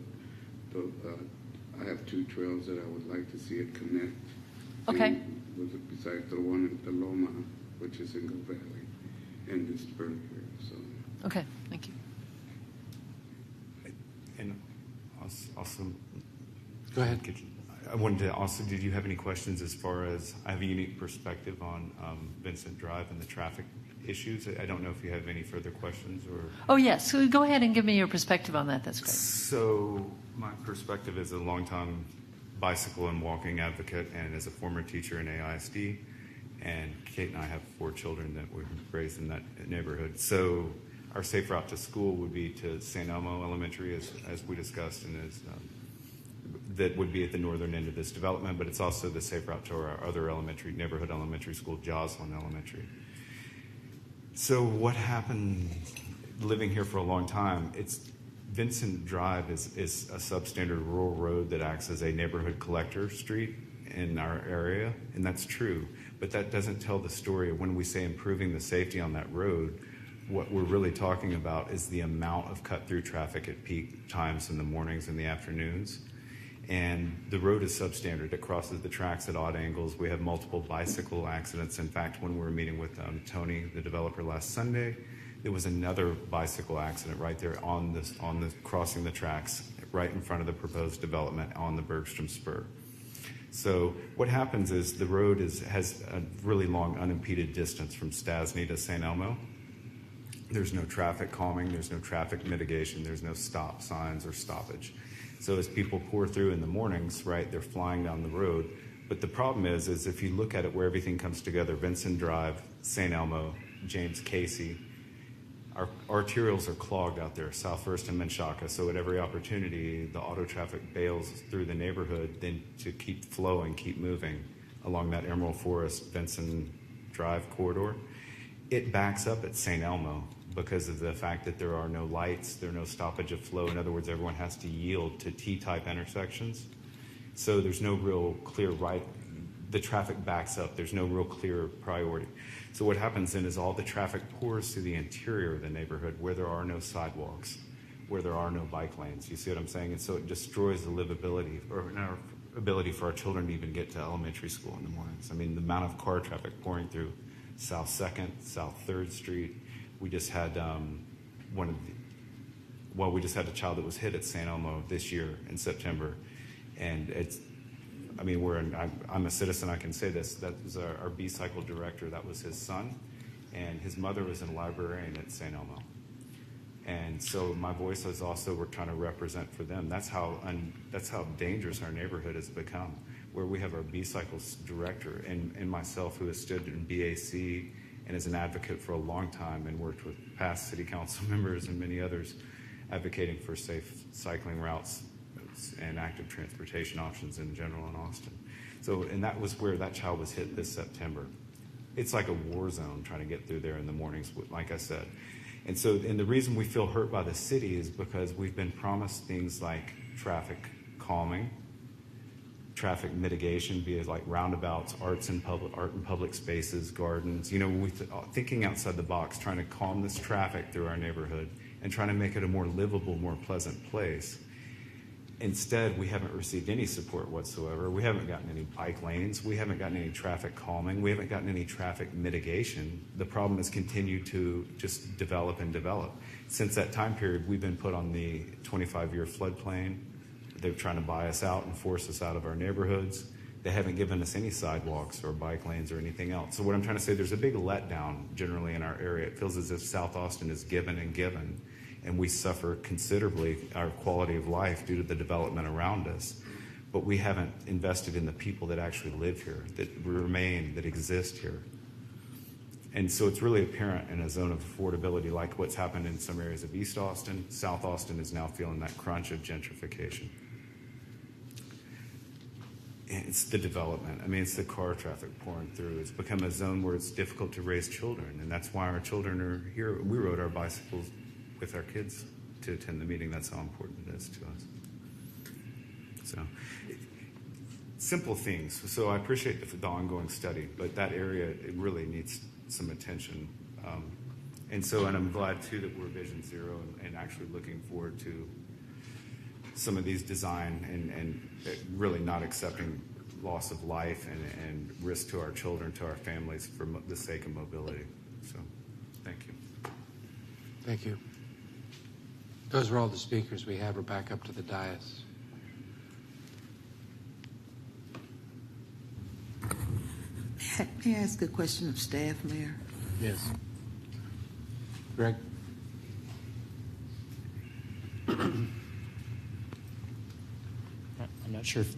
I have 2 trails that I would like to see it connect. Okay. Besides the one at the Loma, which is in Go Valley, and this bird here. So. Okay. Thank you. And Also, Go ahead. I wanted to also, did you have any questions as far as, I have a unique perspective on Vinson Drive and the traffic issues. I don't know if you have any further questions or. Oh, yes. So go ahead and give me your perspective on that. That's great. So my perspective as a longtime bicycle and walking advocate and as a former teacher in AISD, and Kate and I have 4 children that were raised in that neighborhood. So our safe route to school would be to St. Elmo Elementary, as we discussed, and as that would be at the northern end of this development, but it's also the safe route to our other neighborhood elementary school, Joslin Elementary. So what happened living here for a long time, Vinson Drive is a substandard rural road that acts as a neighborhood collector street in our area, and that's true. But that doesn't tell the story of when we say improving the safety on that road. What we're really talking about is the amount of cut-through traffic at peak times in the mornings and the afternoons. And the road is substandard. It crosses the tracks at odd angles. We have multiple bicycle accidents. In fact, when we were meeting with Tony, the developer, last Sunday, there was another bicycle accident right there on the crossing the tracks right in front of the proposed development on the Bergstrom Spur. So what happens is the road has a really long unimpeded distance from Stasny to St. Elmo. There's no traffic calming, there's no traffic mitigation, there's no stop signs or stoppage. So as people pour through in the mornings, right, they're flying down the road. But the problem is if you look at it where everything comes together, Vinson Drive, St. Elmo, James Casey, our arterials are clogged out there, South First and Menchaca. So at every opportunity, the auto traffic bails through the neighborhood then to keep flowing, keep moving along that Emerald Forest, Vinson Drive corridor. It backs up at St. Elmo because of the fact that there are no lights, there are no stoppage of flow. In other words, everyone has to yield to T-type intersections. So there's no real clear right. The traffic backs up. There's no real clear priority. So what happens then is all the traffic pours through the interior of the neighborhood where there are no sidewalks, where there are no bike lanes. You see what I'm saying? And so it destroys the livability or our ability for our children to even get to elementary school in the mornings. I mean, the amount of car traffic pouring through South 2nd, South 3rd Street. We just had we just had a child that was hit at St. Elmo this year in September. And I'm a citizen, I can say this. That was our B-Cycle director. That was his son. And his mother was a librarian at St. Elmo. And so my voice is also, we're trying to represent for them. That's how dangerous our neighborhood has become, where we have our B-Cycle director and myself, who has stood in BAC and is an advocate for a long time and worked with past city council members and many others advocating for safe cycling routes and active transportation options in general in Austin. So, and that was where that child was hit this September. It's like a war zone trying to get through there in the mornings, like I said. And so, and the reason we feel hurt by the city is because we've been promised things like traffic calming, traffic mitigation, be it like roundabouts, art in public spaces, gardens. You know, thinking outside the box, trying to calm this traffic through our neighborhood and trying to make it a more livable, more pleasant place. Instead, we haven't received any support whatsoever. We haven't gotten any bike lanes. We haven't gotten any traffic calming. We haven't gotten any traffic mitigation. The problem has continued to just develop and develop. Since that time period, we've been put on the 25-year floodplain. They're trying to buy us out and force us out of our neighborhoods. They haven't given us any sidewalks or bike lanes or anything else. So what I'm trying to say, there's a big letdown generally in our area. It feels as if South Austin is given and given, and we suffer considerably our quality of life due to the development around us. But we haven't invested in the people that actually live here, that remain, that exist here. And so it's really apparent in a zone of affordability, like what's happened in some areas of East Austin. South Austin is now feeling that crunch of gentrification. It's the development. I mean, it's the car traffic pouring through. It's become a zone where it's difficult to raise children, and that's why our children are here. We rode our bicycles with our kids to attend the meeting. That's how important it is to us. So, simple things. So I appreciate the ongoing study, but that area, it really needs some attention. And I'm glad, too, that we're Vision Zero and actually looking forward to some of these design and really not accepting loss of life and risk to our children, to our families for the sake of mobility. So, thank you. Thank you. Those are all the speakers we have. We're back up to the dais. May I ask a question of staff, Mayor? Yes. Greg? I'm not sure if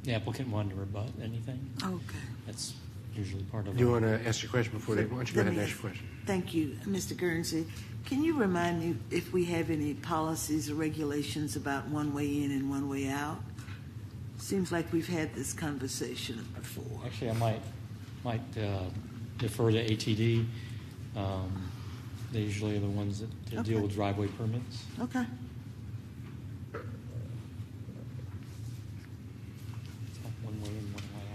the applicant wanted to rebut anything. Okay. That's usually part of Do you want to ask your question before they? Why don't you go ahead and ask your question? Thank you, Mr. Guernsey. Can you remind me if we have any policies or regulations about one way in and one way out? Seems like we've had this conversation before. Actually, I might defer to ATD. They usually are the ones that deal with driveway permits. Okay. One way in, one way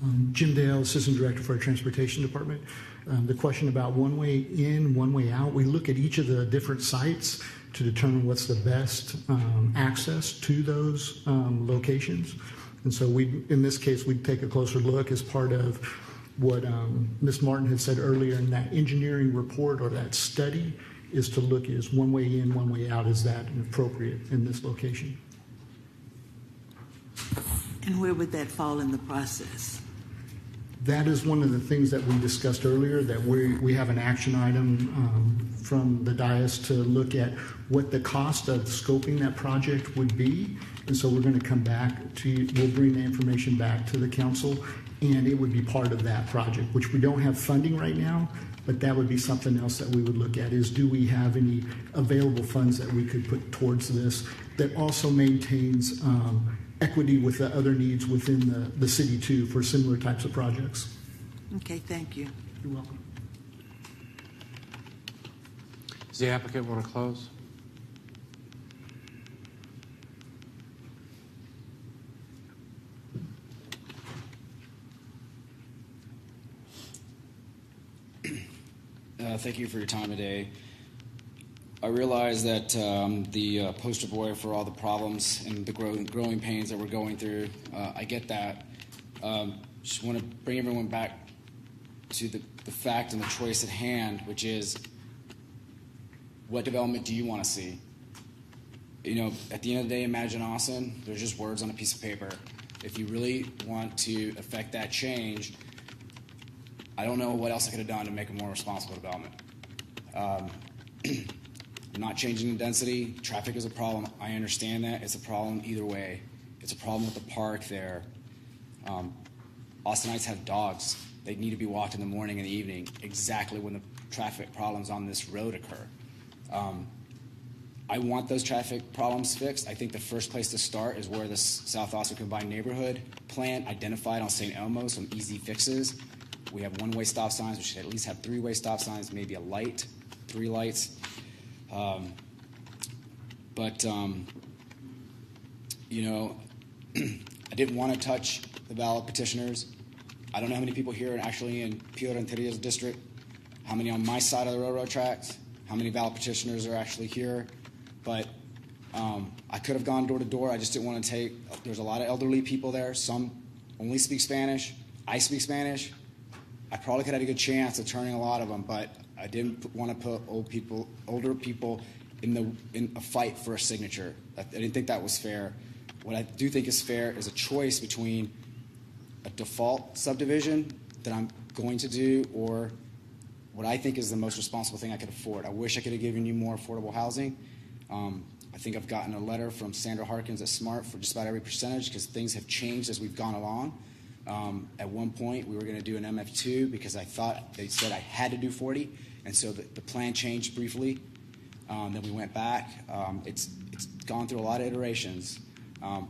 out. Jim Dale, Assistant Director for our Transportation Department. The question about one way in, one way out, we look at each of the different sites to determine what's the best access to those locations. And so in this case, we'd take a closer look as part of what Ms. Martin had said earlier in that engineering report or that study is to look is one way in, one way out. Is that appropriate in this location? And where would that fall in the process? That is one of the things that we discussed earlier, that we have an action item from the dais to look at what the cost of scoping that project would be. And so we're going to come back to, we'll bring the information back to the council, and it would be part of that project, which we don't have funding right now, but that would be something else that we would look at is, do we have any available funds that we could put towards this that also maintains equity with the other needs within the city too for similar types of projects. Okay, thank you. You're welcome. Does the applicant want to close? Thank you for your time today. I realize that the poster boy for all the problems and the growing pains that we're going through. I get that. Just want to bring everyone back to the fact and the choice at hand, which is, what development do you want to see? You know, at the end of the day, imagine Austin. They're just words on a piece of paper. If you really want to affect that change, I don't know what else I could have done to make a more responsible development. Not changing the density. Traffic is a problem. I understand that. It's a problem either way. It's a problem with the park there. Austinites have dogs. They need to be walked in the morning and the evening, exactly when the traffic problems on this road occur. I want those traffic problems fixed. I think the first place to start is where the South Austin Combined Neighborhood Plan identified on St. Elmo, some easy fixes. We have one-way stop signs. We should at least have three-way stop signs, maybe a light, 3 lights. You know, I didn't want to touch the ballot petitioners. I don't know how many people here are actually in Pio Renteria's district, how many on my side of the railroad tracks, how many ballot petitioners are actually here. But I could have gone door to door. I just didn't want to take, there's a lot of elderly people there. Some only speak Spanish. I speak Spanish. I probably could have a good chance of turning a lot of them, but I didn't want to put older people in a fight for a signature. I didn't think that was fair. What I do think is fair is a choice between a default subdivision that I'm going to do or what I think is the most responsible thing I could afford. I wish I could have given you more affordable housing. I think I've gotten a letter from Sandra Harkins at SMART for just about every percentage because things have changed as we've gone along. At one point, we were going to do an MF2 because I thought they said I had to do 40, and so the plan changed briefly. Then we went back. It's gone through a lot of iterations.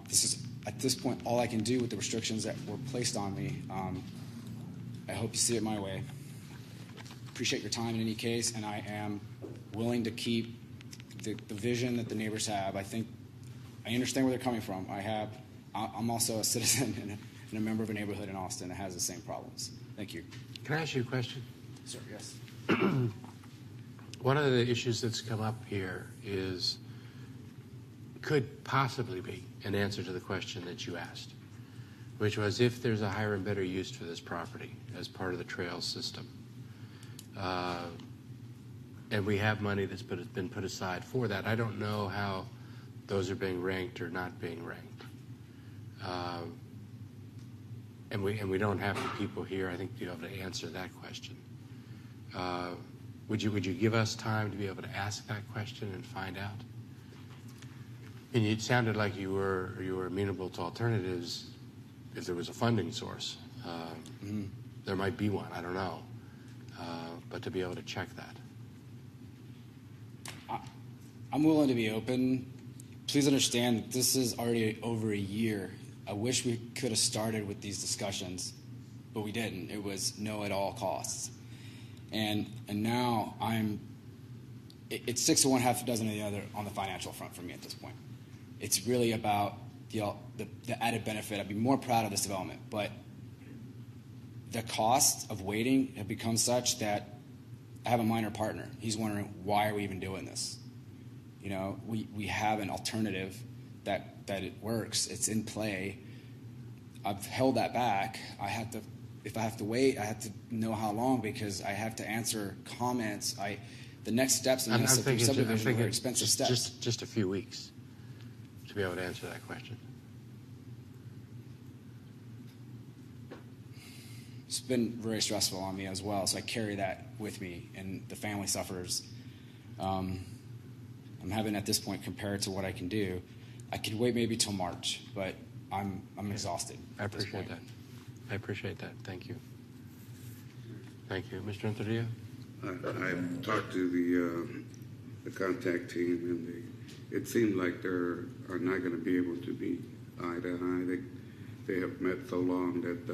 This is, at this point, all I can do with the restrictions that were placed on me. I hope you see it my way. Appreciate your time in any case, and I am willing to keep the vision that the neighbors have. I understand where they're coming from. I'm also a citizen and a member of a neighborhood in Austin that has the same problems. Thank you. Can I ask you a question? Sir, yes. One of the issues that's come up here could possibly be an answer to the question that you asked, which was if there's a higher and better use for this property as part of the trail system. And we have money that's been put aside for that. I don't know how those are being ranked or not being ranked. And we don't have the people here, I think, to be able to answer that question. Would you give us time to be able to ask that question and find out? And it sounded like you were amenable to alternatives if there was a funding source. There might be one, I don't know. But to be able to check that. I'm willing to be open. Please understand, this is already over a year. I wish we could have started with these discussions, but we didn't. It was no at all costs. And now it's 6 of one, half a dozen of the other on the financial front for me at this point. It's really about the added benefit. I'd be more proud of this development, but the cost of waiting have become such that I have a minor partner. He's wondering, why are we even doing this? You know, we have an alternative that it works. It's in play. I've held that back. If I have to wait, I have to know how long, because I have to answer comments. The next steps in this subdivision are expensive steps. Just a few weeks to be able to answer that question. It's been very stressful on me as well, so I carry that with me, and the family suffers. I'm having at this point compare it to what I can do. I could wait maybe till March, but I'm exhausted. I appreciate that. I appreciate that. Thank you. Thank you, Mr. Anthony. I've talked to the contact team, and it seemed like they are not going to be able to be eye to eye. They have met so long that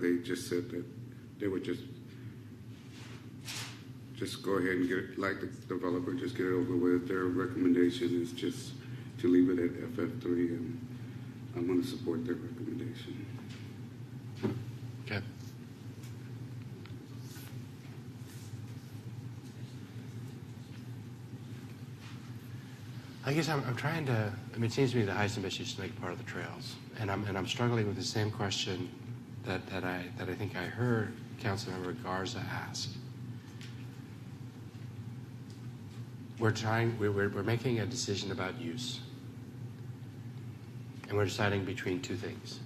they just said that they would just go ahead and get it, like the developer, just get it over with. Their recommendation is just to leave it at FF3, and I'm going to support their recommendation. Okay. I guess I'm trying to. I mean, it seems to me the highest and best use to make part of the trails, and I'm struggling with the same question that I think I heard Councilmember Garza ask. We're making a decision about use, and we're deciding between two things.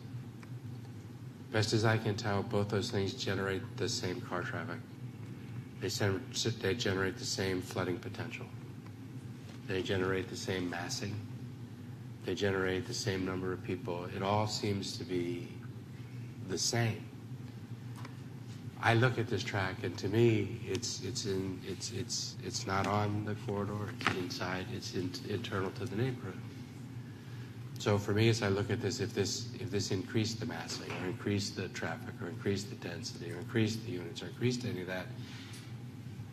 Best as I can tell, both those things generate the same car traffic. They generate the same flooding potential. They generate the same massing. They generate the same number of people. It all seems to be the same. I look at this track, and to me, it's not on the corridor. It's inside. It's internal to the neighborhood. So for me, as I look at this, if this increased the massing, or increased the traffic, or increased the density, or increased the units, or increased any of that,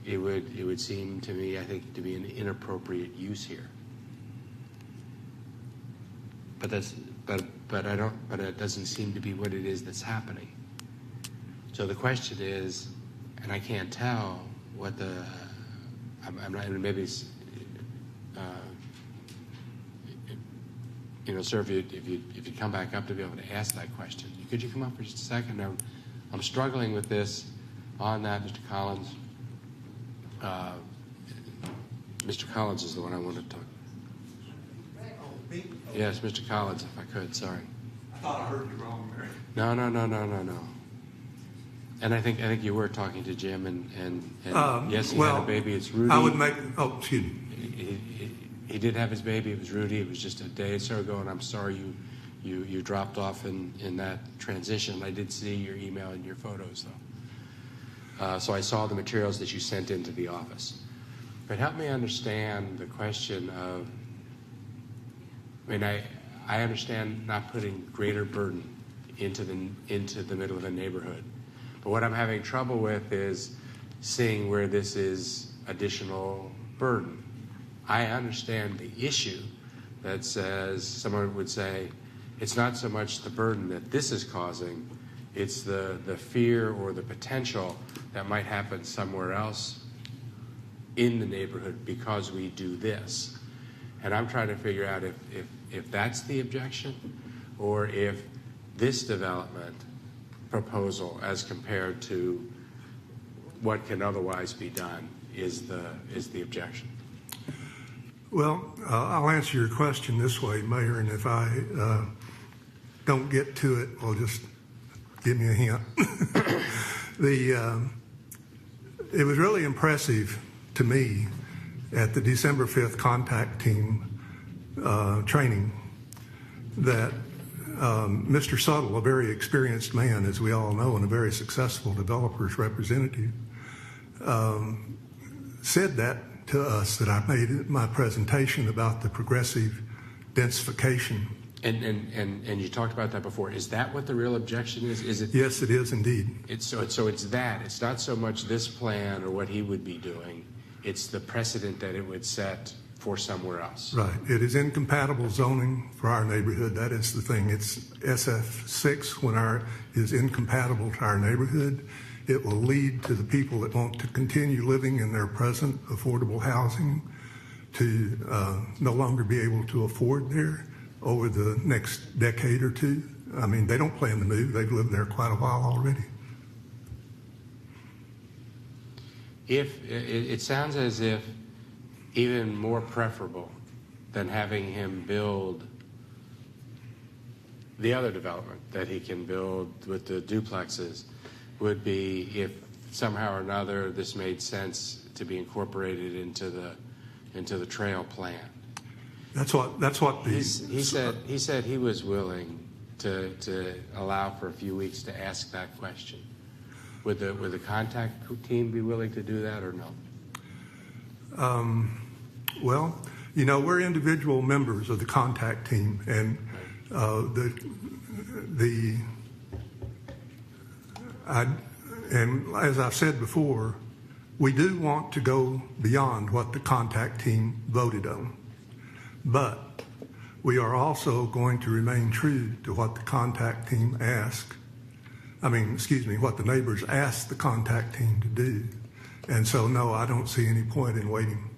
it would seem to me, I think, to be an inappropriate use here. But it doesn't seem to be what it is that's happening. So the question is, and I can't tell what I'm not, maybe it's, sir, if you come back up to be able to ask that question, could you come up for just a second? I'm struggling with this on that, Mr. Collins. Mr. Collins is the one I want to talk. Yes, Mr. Collins, if I could. Sorry. I thought I heard you wrong, Mary. No. And I think you were talking to Jim, and yes, he had a baby. It's Rudy. I would make. Oh, excuse me. He did have his baby. It was Rudy. It was just a day or so ago, and I'm sorry you dropped off in that transition. I did see your email and your photos, though. So I saw the materials that you sent into the office. But help me understand the question of. I mean, I understand not putting greater burden into the middle of a neighborhood. But what I'm having trouble with is seeing where this is additional burden. I understand the issue that says, someone would say, it's not so much the burden that this is causing, it's the fear or the potential that might happen somewhere else in the neighborhood because we do this. And I'm trying to figure out if that's the objection, or if this development proposal as compared to what can otherwise be done is the objection. Well, I'll answer your question this way, Mayor, and if I don't get to it, well, just give me a hint. It was really impressive to me at the December 5th contact team training that Mr. Suttle, a very experienced man, as we all know, and a very successful developer's representative, said that to us, that I made my presentation about the progressive densification. And you talked about that before. Is that what the real objection is? Is it? Yes, it is indeed. So it's that. It's not so much this plan or what he would be doing. It's the precedent that it would set for somewhere else. Right. It is incompatible zoning for our neighborhood. That is the thing. It's SF6 when is incompatible to our neighborhood. It will lead to the people that want to continue living in their present affordable housing to no longer be able to afford there over the next decade or two. I mean, they don't plan to move. They've lived there quite a while already. If it sounds as if even more preferable than having him build the other development that he can build with the duplexes would be if somehow or another this made sense to be incorporated into the trail plan. That's what he said he was willing to allow for a few weeks to ask that question. Would the contact team be willing to do that or no? Well, we're individual members of the contact team, and and as I've said before, we do want to go beyond what the contact team voted on, but we are also going to remain true to what the contact team asked. What the neighbors asked the contact team to do. And so, no, I don't see any point in waiting.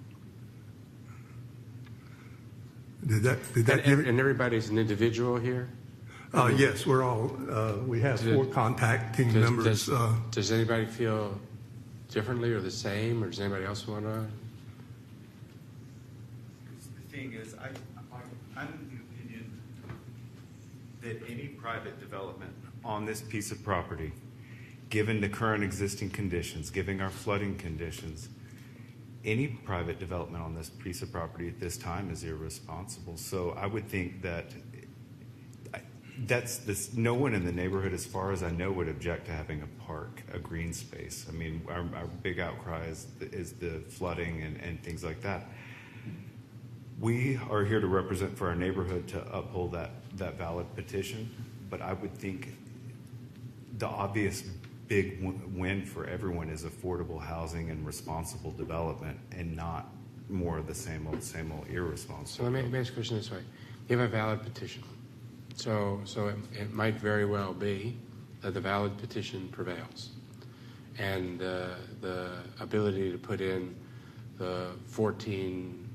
Did that give it? And everybody's an individual here? Yes, we're all, we have 4 contact team members. Does anybody feel differently or the same, or does anybody else want to? The thing is, I'm of the opinion that any private development on this piece of property, given the current existing conditions, given our flooding conditions, any private development on this piece of property at this time is irresponsible. So I would think that no one in the neighborhood, as far as I know, would object to having a park, a green space. I mean, our big outcry is the flooding and things like that. We are here to represent for our neighborhood to uphold that valid petition, but I would think the obvious big win for everyone is affordable housing and responsible development, and not more of the same old irresponsible. So let me ask a question this way. You have a valid petition. So it might very well be that the valid petition prevails. And the ability to put in the 14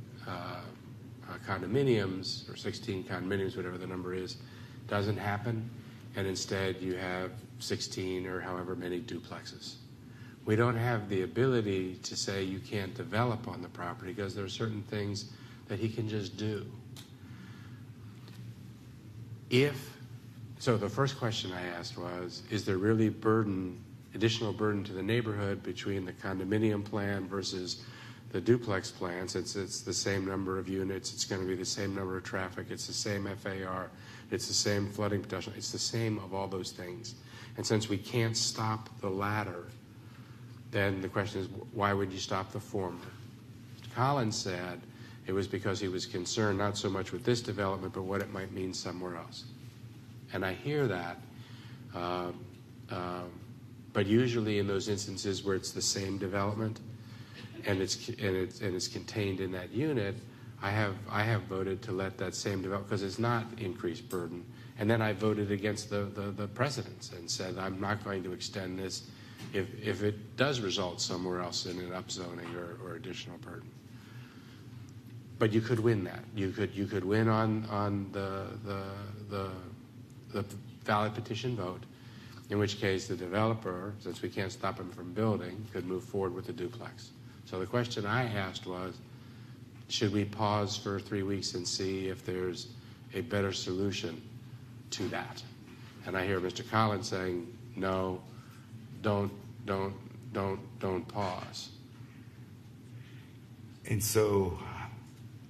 condominiums, or 16 condominiums, whatever the number is, doesn't happen. And instead you have 16 or however many duplexes. We don't have the ability to say you can't develop on the property because there are certain things that he can just do. So the first question I asked was, is there really additional burden to the neighborhood between the condominium plan versus the duplex plan? Since it's the same number of units, it's going to be the same number of traffic, it's the same FAR, it's the same flooding protection, it's the same of all those things. And since we can't stop the latter, then the question is, why would you stop the former? Collins said it was because he was concerned not so much with this development, but what it might mean somewhere else. And I hear that, but usually in those instances where it's the same development and it's contained in that unit, I have voted to let that same develop because it's not increased burden. And then I voted against the precedents and said I'm not going to extend this if it does result somewhere else in an upzoning or additional burden. But you could win that. You could win on the valid petition vote, in which case the developer, since we can't stop him from building, could move forward with the duplex. So the question I asked was, should we pause for 3 weeks and see if there's a better solution to that? And I hear Mr. Collins saying, no, don't pause. And so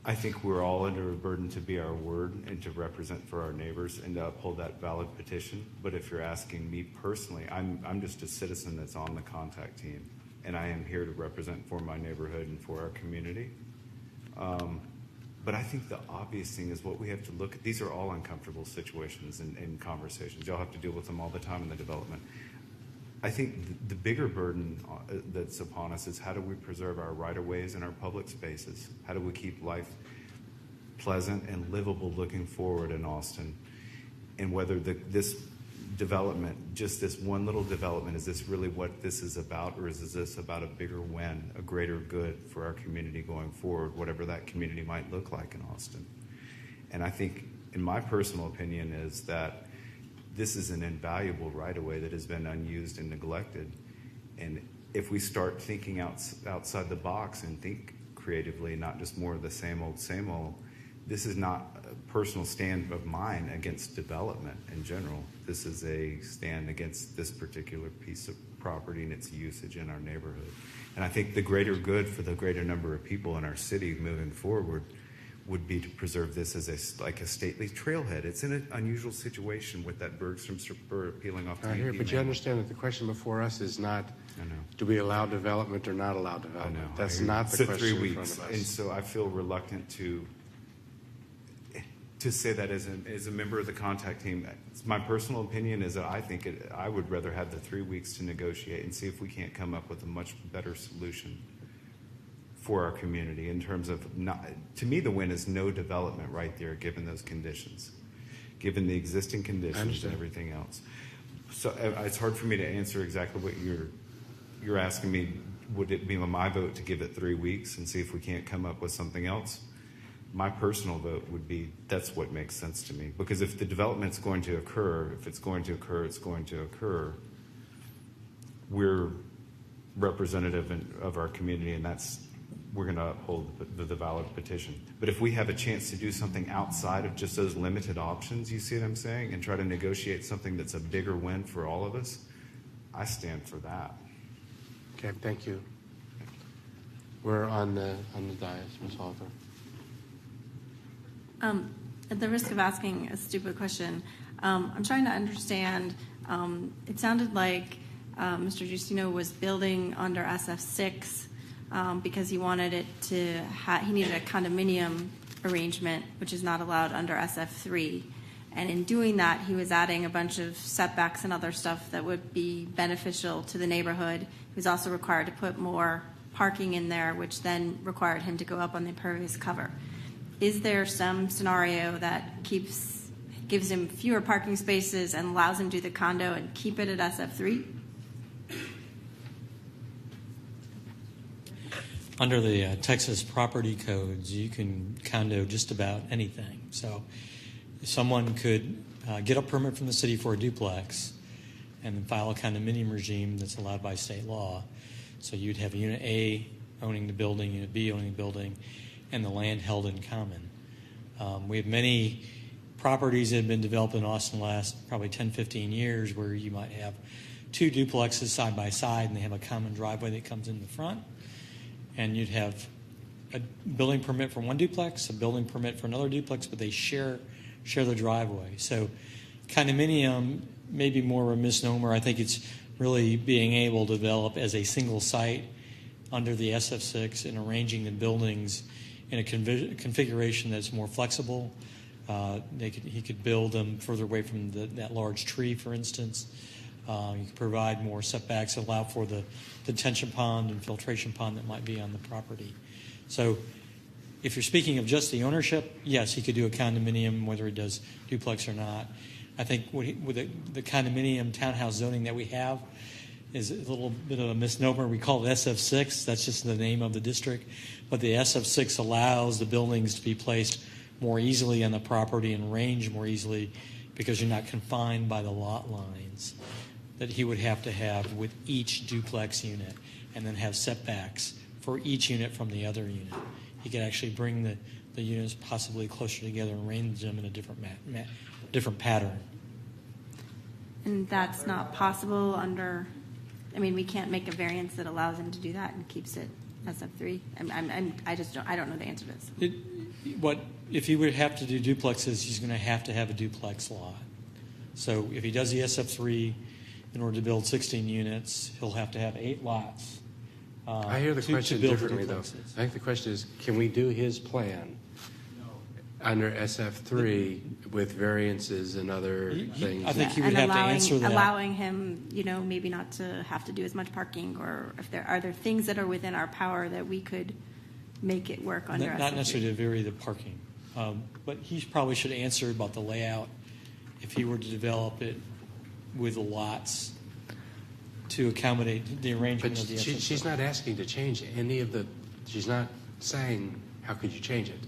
I think we're all under a burden to be our word and to represent for our neighbors and to uphold that valid petition. But if you're asking me personally, I'm just a citizen that's on the contact team, and I am here to represent for my neighborhood and for our community. But I think the obvious thing is what we have to look at. These are all uncomfortable situations and conversations. Y'all have to deal with them all the time in the development. I think the bigger burden that's upon us is how do we preserve our right-of-ways and our public spaces? How do we keep life pleasant and livable looking forward in Austin? And whether this development, just this one little development, is this really what this is about, or is this about a bigger win, a greater good for our community going forward, whatever that community might look like in Austin? And I think, in my personal opinion, is that this is an invaluable right-of-way that has been unused and neglected. And if we start thinking outside the box and think creatively, not just more of the same old, this is not a personal stand of mine against development in general. This is a stand against this particular piece of property and its usage in our neighborhood. And I think the greater good for the greater number of people in our city moving forward would be to preserve this as a stately trailhead. It's in an unusual situation with that Bergstrom spur peeling off the I hear, but you understand that the question before us is not, do we allow development or not allow development? I know. That's not the question 3 in weeks. front of us. And so I feel reluctant to say that as a member of the contact team. My personal opinion is that I would rather have the 3 weeks to negotiate and see if we can't come up with a much better solution for our community in terms of, to me, the win is no development right there, given those conditions, given the existing conditions and everything else. So it's hard for me to answer exactly what you're asking me. Would it be my vote to give it 3 weeks and see if we can't come up with something else? My personal vote would be that's what makes sense to me. Because if the development's going to occur, it's going to occur. We're representative of our community, and we're going to uphold the valid petition. But if we have a chance to do something outside of just those limited options, you see what I'm saying, and try to negotiate something that's a bigger win for all of us, I stand for that. Okay, thank you. We're on the dais, Ms. Halter. At the risk of asking a stupid question, I'm trying to understand. It sounded like Mr. Giustino was building under SF6 because he wanted it to he needed a condominium arrangement, which is not allowed under SF3. And in doing that, he was adding a bunch of setbacks and other stuff that would be beneficial to the neighborhood. He was also required to put more parking in there, which then required him to go up on the impervious cover. Is there some scenario that gives him fewer parking spaces and allows him to do the condo and keep it at SF3? Under the Texas property codes, you can condo just about anything. So someone could get a permit from the city for a duplex and then file a condominium regime that's allowed by state law. So you'd have Unit A owning the building, Unit B owning the building, and the land held in common. We have many properties that have been developed in Austin the last probably 10, 15 years where you might have two duplexes side by side and they have a common driveway that comes in the front. And you'd have a building permit for one duplex, a building permit for another duplex, but they share the driveway. So condominium may be more of a misnomer. I think it's really being able to develop as a single site under the SF6 and arranging the buildings in a configuration that's more flexible. He could build them further away from that large tree, for instance. You could provide more setbacks, allow for the detention pond and filtration pond that might be on the property. So if you're speaking of just the ownership, yes, he could do a condominium, whether he does duplex or not. I think with the condominium townhouse zoning that we have is a little bit of a misnomer. We call it SF6. That's just the name of the district. But the SF6 allows the buildings to be placed more easily on the property and range more easily because you're not confined by the lot lines. that he would have to have with each duplex unit, and then have setbacks for each unit from the other unit. He could actually bring the units possibly closer together and arrange them in a different pattern. And that's not possible under, I mean, we can't make a variance that allows him to do that and keeps it SF3. I don't know the answer to this. If he would have to do duplexes, he's going to have a duplex lot. So if he does the SF3 in order to build 16 units, he'll have to have 8 lots. I hear the question differently, though. I think the question is, can we do his plan under SF3 with variances and other things? I think he would have to answer that. Allowing him, maybe not to have to do as much parking, or if there are things that are within our power that we could make it work under SF3. Not necessarily to vary the parking. But he probably should answer about the layout if he were to develop it with lots to accommodate the arrangement of the SF3. She's not asking to change any of the, she's not saying, how could you change it?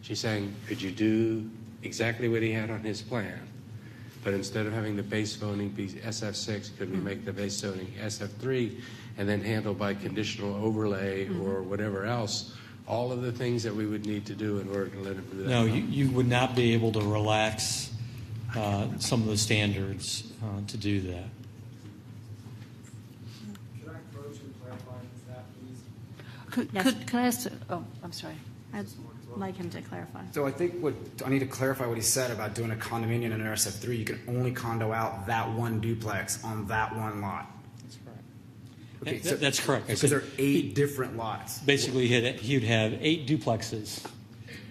She's saying, could you do exactly what he had on his plan, but instead of having the base zoning be SF6, could we make the base zoning SF3 and then handle by conditional overlay or whatever else all of the things that we would need to do in order to let him do that? No, you would not be able to relax some of the standards to do that. Could I approach and clarify that, please? Could I ask? Oh, I'm sorry. I'd like him to clarify. So I think I need to clarify what he said about doing a condominium under SF3. You can only condo out that one duplex on that one lot. That's correct. Okay, That's correct. Because there are 8 different lots. Basically, he would have 8 duplexes,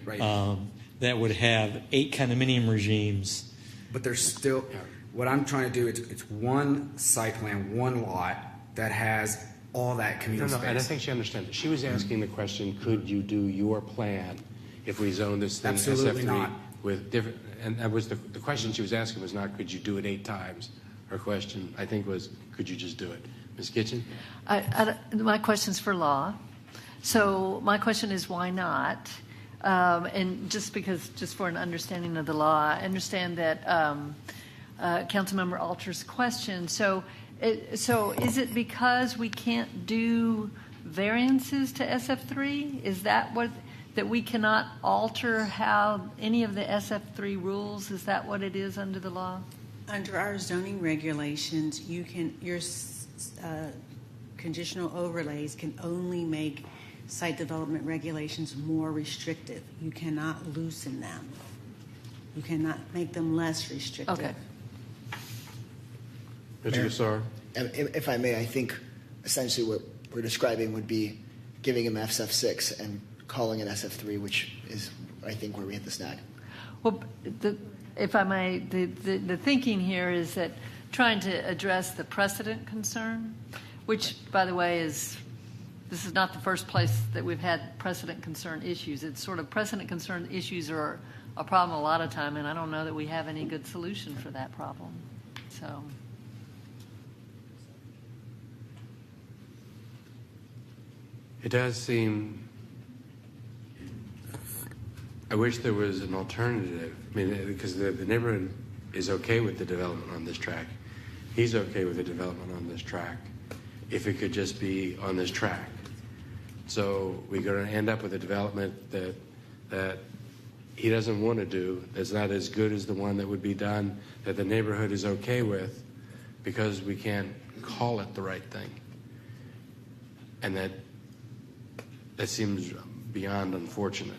Right. that would have 8 condominium regimes. But there's still, what I'm trying to do, it's one site plan, one lot that has all that community space. And I think she understands it. She was asking the question, could you do your plan if we zone this thing Absolutely SF3 not. with different, and that was the question she was asking was not, could you do it 8 times? Her question, I think, was, could you just do it? Ms. Kitchen? My question's for law. So my question is, why not? And just for an understanding of the law, I understand that Councilmember Alter's question. So is it because we can't do variances to SF3? Is that that we cannot alter how any of the SF3 rules? Is that what it is under the law? Under our zoning regulations, your conditional overlays can only make site development regulations more restrictive. You cannot loosen them. You cannot make them less restrictive. Okay. Mr. Gassar? If I may, I think essentially what we're describing would be giving him SF6 and calling it SF3, which is, I think, where we hit the snag. Well, if I may, the thinking here is that trying to address the precedent concern, which, by the way, this is not the first place that we've had precedent concern issues. It's sort of precedent concern issues are a problem a lot of time, and I don't know that we have any good solution for that problem. So. It does seem, I wish there was an alternative. I mean, because the neighborhood is okay with the development on this track. He's okay with the development on this track if it could just be on this track. So we're going to end up with a development that he doesn't want to do, that's not as good as the one that would be done, that the neighborhood is okay with, because we can't call it the right thing. And that seems beyond unfortunate.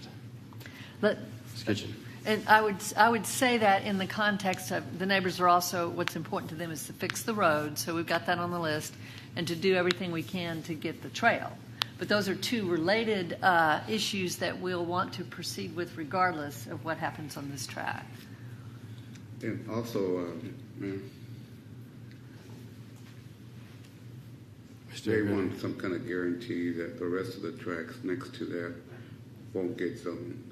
Ms. Kitchen. And I would say that in the context of the neighbors are also, what's important to them is to fix the road, so we've got that on the list, and to do everything we can to get the trail. But those are two related issues that we'll want to proceed with regardless of what happens on this track. And also, they want some kind of guarantee that the rest of the tracks next to that won't get zoned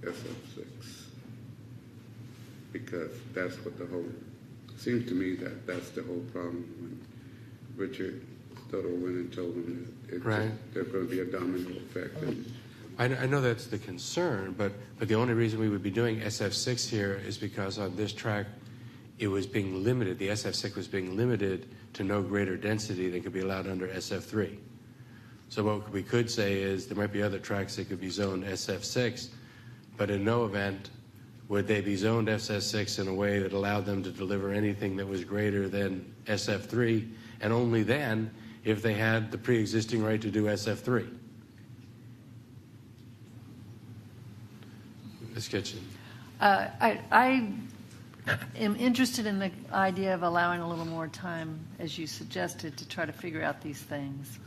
SF6. Because that's what seems to me that's the whole problem. When Richard Stoddle went and told them that there's going to be a domino effect. I know that's the concern, but the only reason we would be doing SF6 here is because on this track, it was being limited, the SF6 was being limited to no greater density than could be allowed under SF3. So what we could say is there might be other tracks that could be zoned SF6, but in no event would they be zoned SF6 in a way that allowed them to deliver anything that was greater than SF3, and only then if they had the pre-existing right to do SF3. Ms. Kitchen. I am interested in the idea of allowing a little more time, as you suggested, to try to figure out these things.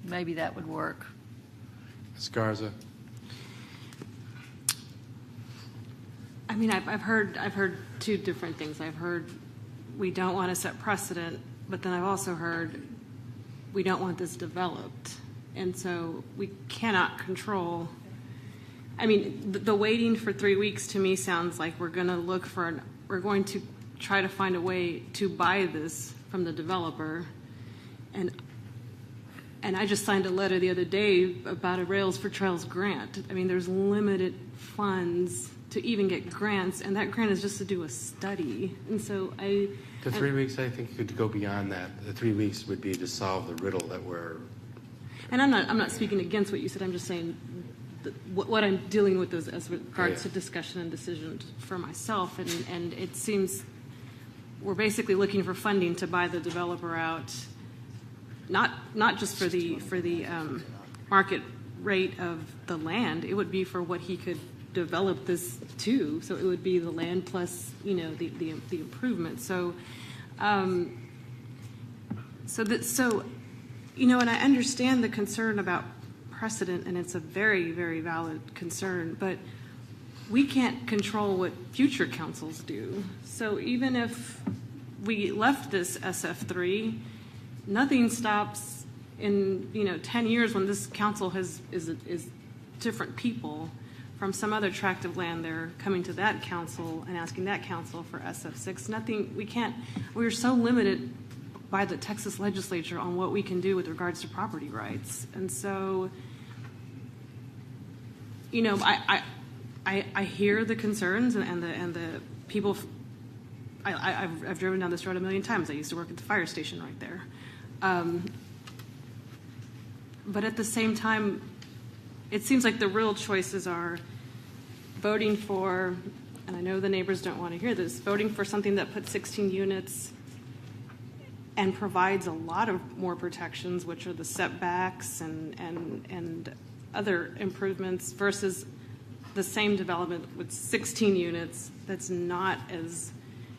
Maybe that would work. Ms. Garza. I mean, I've heard two different things. I've heard we don't want to set precedent, but then I've also heard we don't want this developed, and so we cannot control. I mean, the waiting for 3 weeks to me sounds like we're going to try to find a way to buy this from the developer, and I just signed a letter the other day about a Rails for Trails grant. I mean, there's limited funds to even get grants, and that grant is just to do a study. And so The 3 weeks, I think, could go beyond that. The 3 weeks would be to solve the riddle that we're. And I'm not speaking against what you said. I'm just saying what I'm dealing with as regards to discussion and decision for myself. And it seems we're basically looking for funding to buy the developer out, not just for the market rate of the land. It would be for what he could develop this to. So it would be the land plus the improvement. So and I understand the concern about precedent, and it's a very, very valid concern, but we can't control what future councils do. So even if we left this SF3, nothing stops in 10 years when this council is different people from some other tract of land. They're coming to that council and asking that council for SF6. We're so limited by the Texas legislature on what we can do with regards to property rights. And so, I hear the concerns and the people. I've driven down this road a million times. I used to work at the fire station right there. But at the same time, it seems like the real choices are voting for, and I know the neighbors don't want to hear this, voting for something that puts 16 units and provides a lot of more protections, which are the setbacks and other improvements, versus the same development with 16 units that's not as,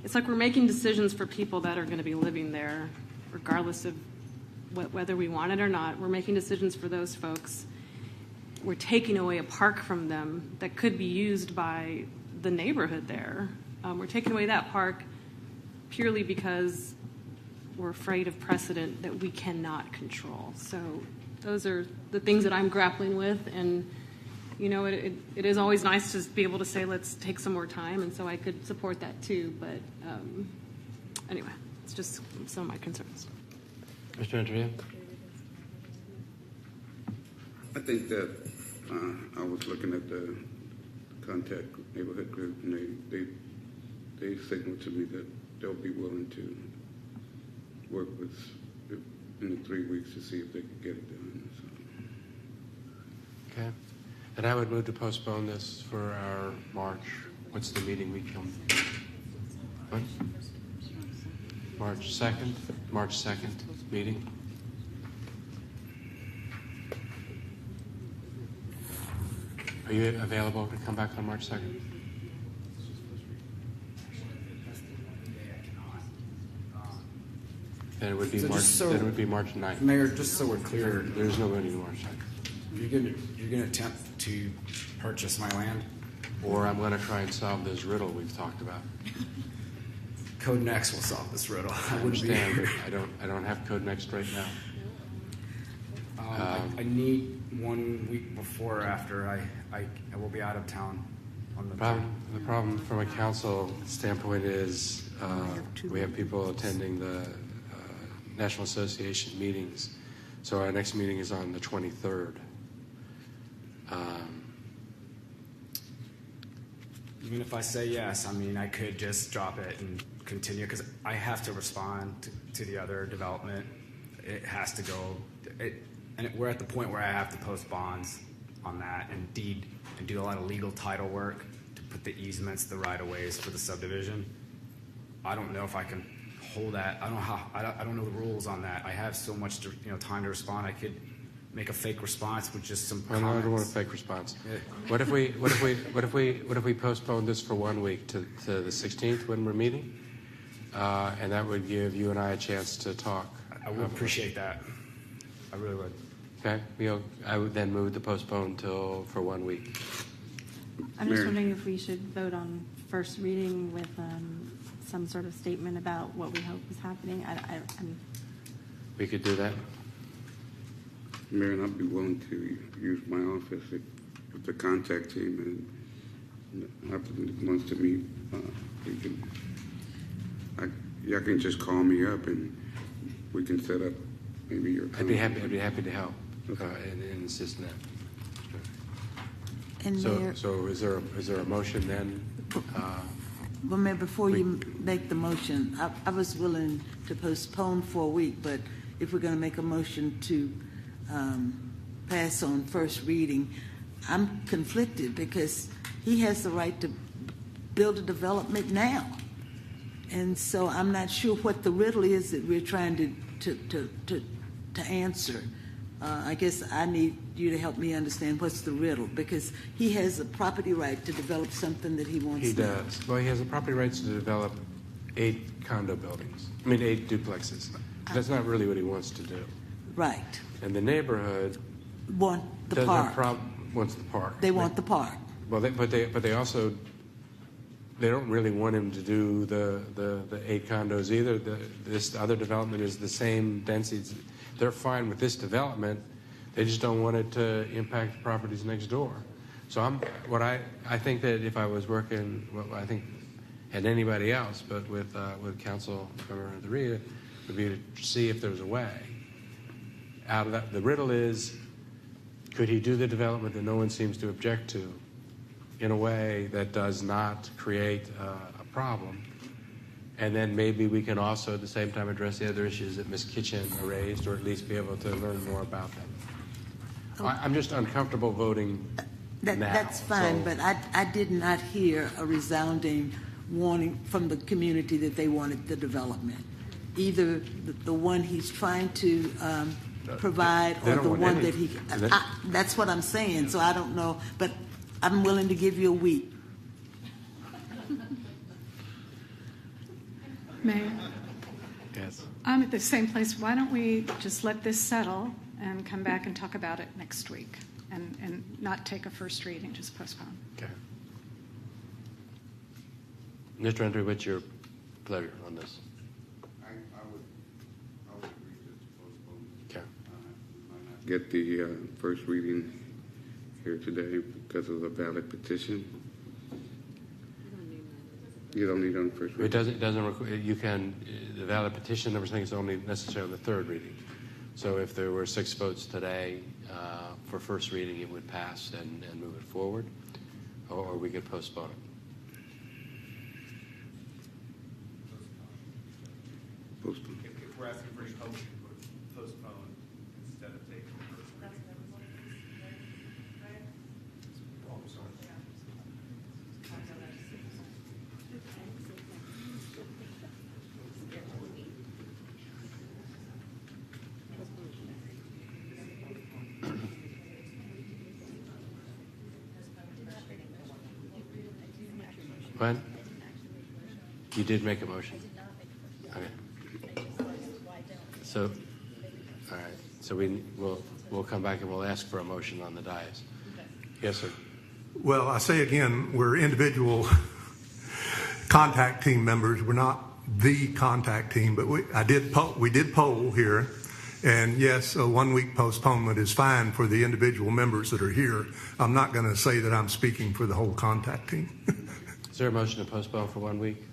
it's like we're making decisions for people that are going to be living there, regardless of whether we want it or not. We're making decisions for those folks. We're taking away a park from them that could be used by the neighborhood there. We're taking away that park purely because we're afraid of precedent that we cannot control. So those are the things that I'm grappling with. And, it is always nice to be able to say, let's take some more time. And so I could support that too. But anyway, it's just some of my concerns. Mr. Interview? I think that I was looking at the contact neighborhood group, and they signaled to me that they'll be willing to work with in the 3 weeks to see if they can get it done. So. Okay. And I would move to postpone this for our March. What's the meeting week? What? March 2nd? March 2nd meeting? Are you available to come back on March 2nd? Then it would be then it would be March 9th. Mayor, just so we're clear, there's no meeting March 9th. You're going to attempt to purchase my land? Or I'm going to try and solve this riddle we've talked about. Code Next will solve this riddle. I understand, but I don't have Code Next right now. I need 1 week before or after. I will be out of town on the problem from a council standpoint is we have people attending the National Association meetings. So our next meeting is on the 23rd. Even if I say yes, I mean, I could just drop it and continue because I have to respond to the other development. It has to go, we're at the point where I have to post bonds on that and deed and do a lot of legal title work to put the easements, the right-of-ways for the subdivision. I don't know if I can hold that. I don't know the rules on that. I have so much time to respond. I could make a fake response with just some comments. I don't want a fake response. What if we postpone this for 1 week to the 16th when we're meeting, and that would give you and I a chance to talk. I would appreciate that. I really would. Okay. I would then move to postpone for 1 week. I'm just wondering if we should vote on first reading with some sort of statement about what we hope is happening. We could do that. Mayor, I'd be willing to use my office if the contact team wants to meet. Y'all can just call me up and we can set up maybe your. I'd be happy to help and assist in that. And Mayor, so is there a motion then? Well, Mayor, before you make the motion, I was willing to postpone for a week, but if we're going to make a motion to pass on first reading, I'm conflicted because he has the right to build a development now. And so I'm not sure what the riddle is that we're trying to answer. I guess I need you to help me understand what's the riddle, because he has a property right to develop something that he wants. He does. Well, he has the property rights to develop 8 condo buildings. 8 duplexes. That's not really what he wants to do. Right. And the neighborhood wants the park. Wants the park. They want the park. Well, but they also don't really want him to do the 8 condos either. This other development is the same density. They're fine with this development. They just don't want it to impact the properties next door. So I think that if I was working, I think, and anybody else, but with Council Member Renteria, would be to see if there's a way out of that. The riddle is, could he do the development that no one seems to object to in a way that does not create a problem? And then maybe we can also at the same time address the other issues that Ms. Kitchen raised, or at least be able to learn more about them. I'm just uncomfortable voting now. That's fine, but I did not hear a resounding warning from the community that they wanted the development. Either the one he's trying to provide or the one that he... That's what I'm saying, so I don't know, but I'm willing to give you a week. Mayor? Yes. I'm at the same place. Why don't we just let this settle and come back and talk about it next week and not take a first reading, just postpone? Okay. Mr. Andrew, what's your pleasure on this? I would agree to postpone. Okay. Get the first reading here today because of the ballot petition. You don't need on first reading. It doesn't require, you can, the valid petition, I was thinking it's only necessarily the third reading. So if there were 6 votes today for first reading, it would pass and move it forward, or we could postpone it. Postpone. If we're asking for a motion, postpone instead of taking the first reading. When? You did make a motion. Okay. So, all right. So we'll come back and we'll ask for a motion on the dais. Yes, sir. Well, I say again, we're individual contact team members. We're not the contact team, but we did poll here, and yes, a 1 week postponement is fine for the individual members that are here. I'm not going to say that I'm speaking for the whole contact team. Is there a motion to postpone for 1 week?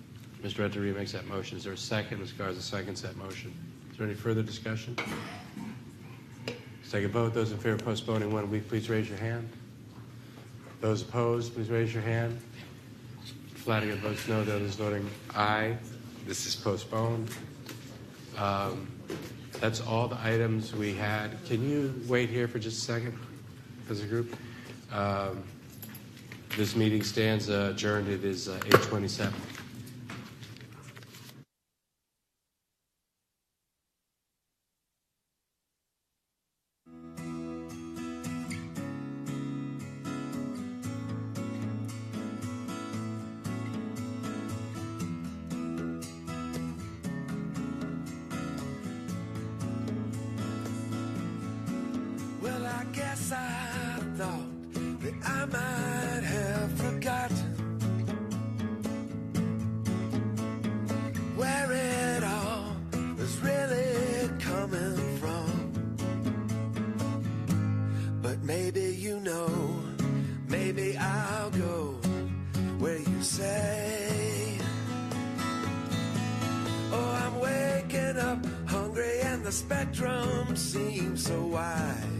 Mr. Renteria makes that motion. Is there a second? Ms. Garza seconds that motion. Is there any further discussion? Let's take a vote. Those in favor of postponing 1 week, please raise your hand. Those opposed, please raise your hand. Flanagan votes no. The others voting aye. This is postponed. That's all the items we had. Can you wait here for just a second as a group? This meeting stands adjourned. It is 8:27. Well, I guess I thought that I might have forgotten where it all was really coming from. But maybe you know, maybe I'll go where you say. Oh, I'm waking up hungry and the spectrum seems so wide.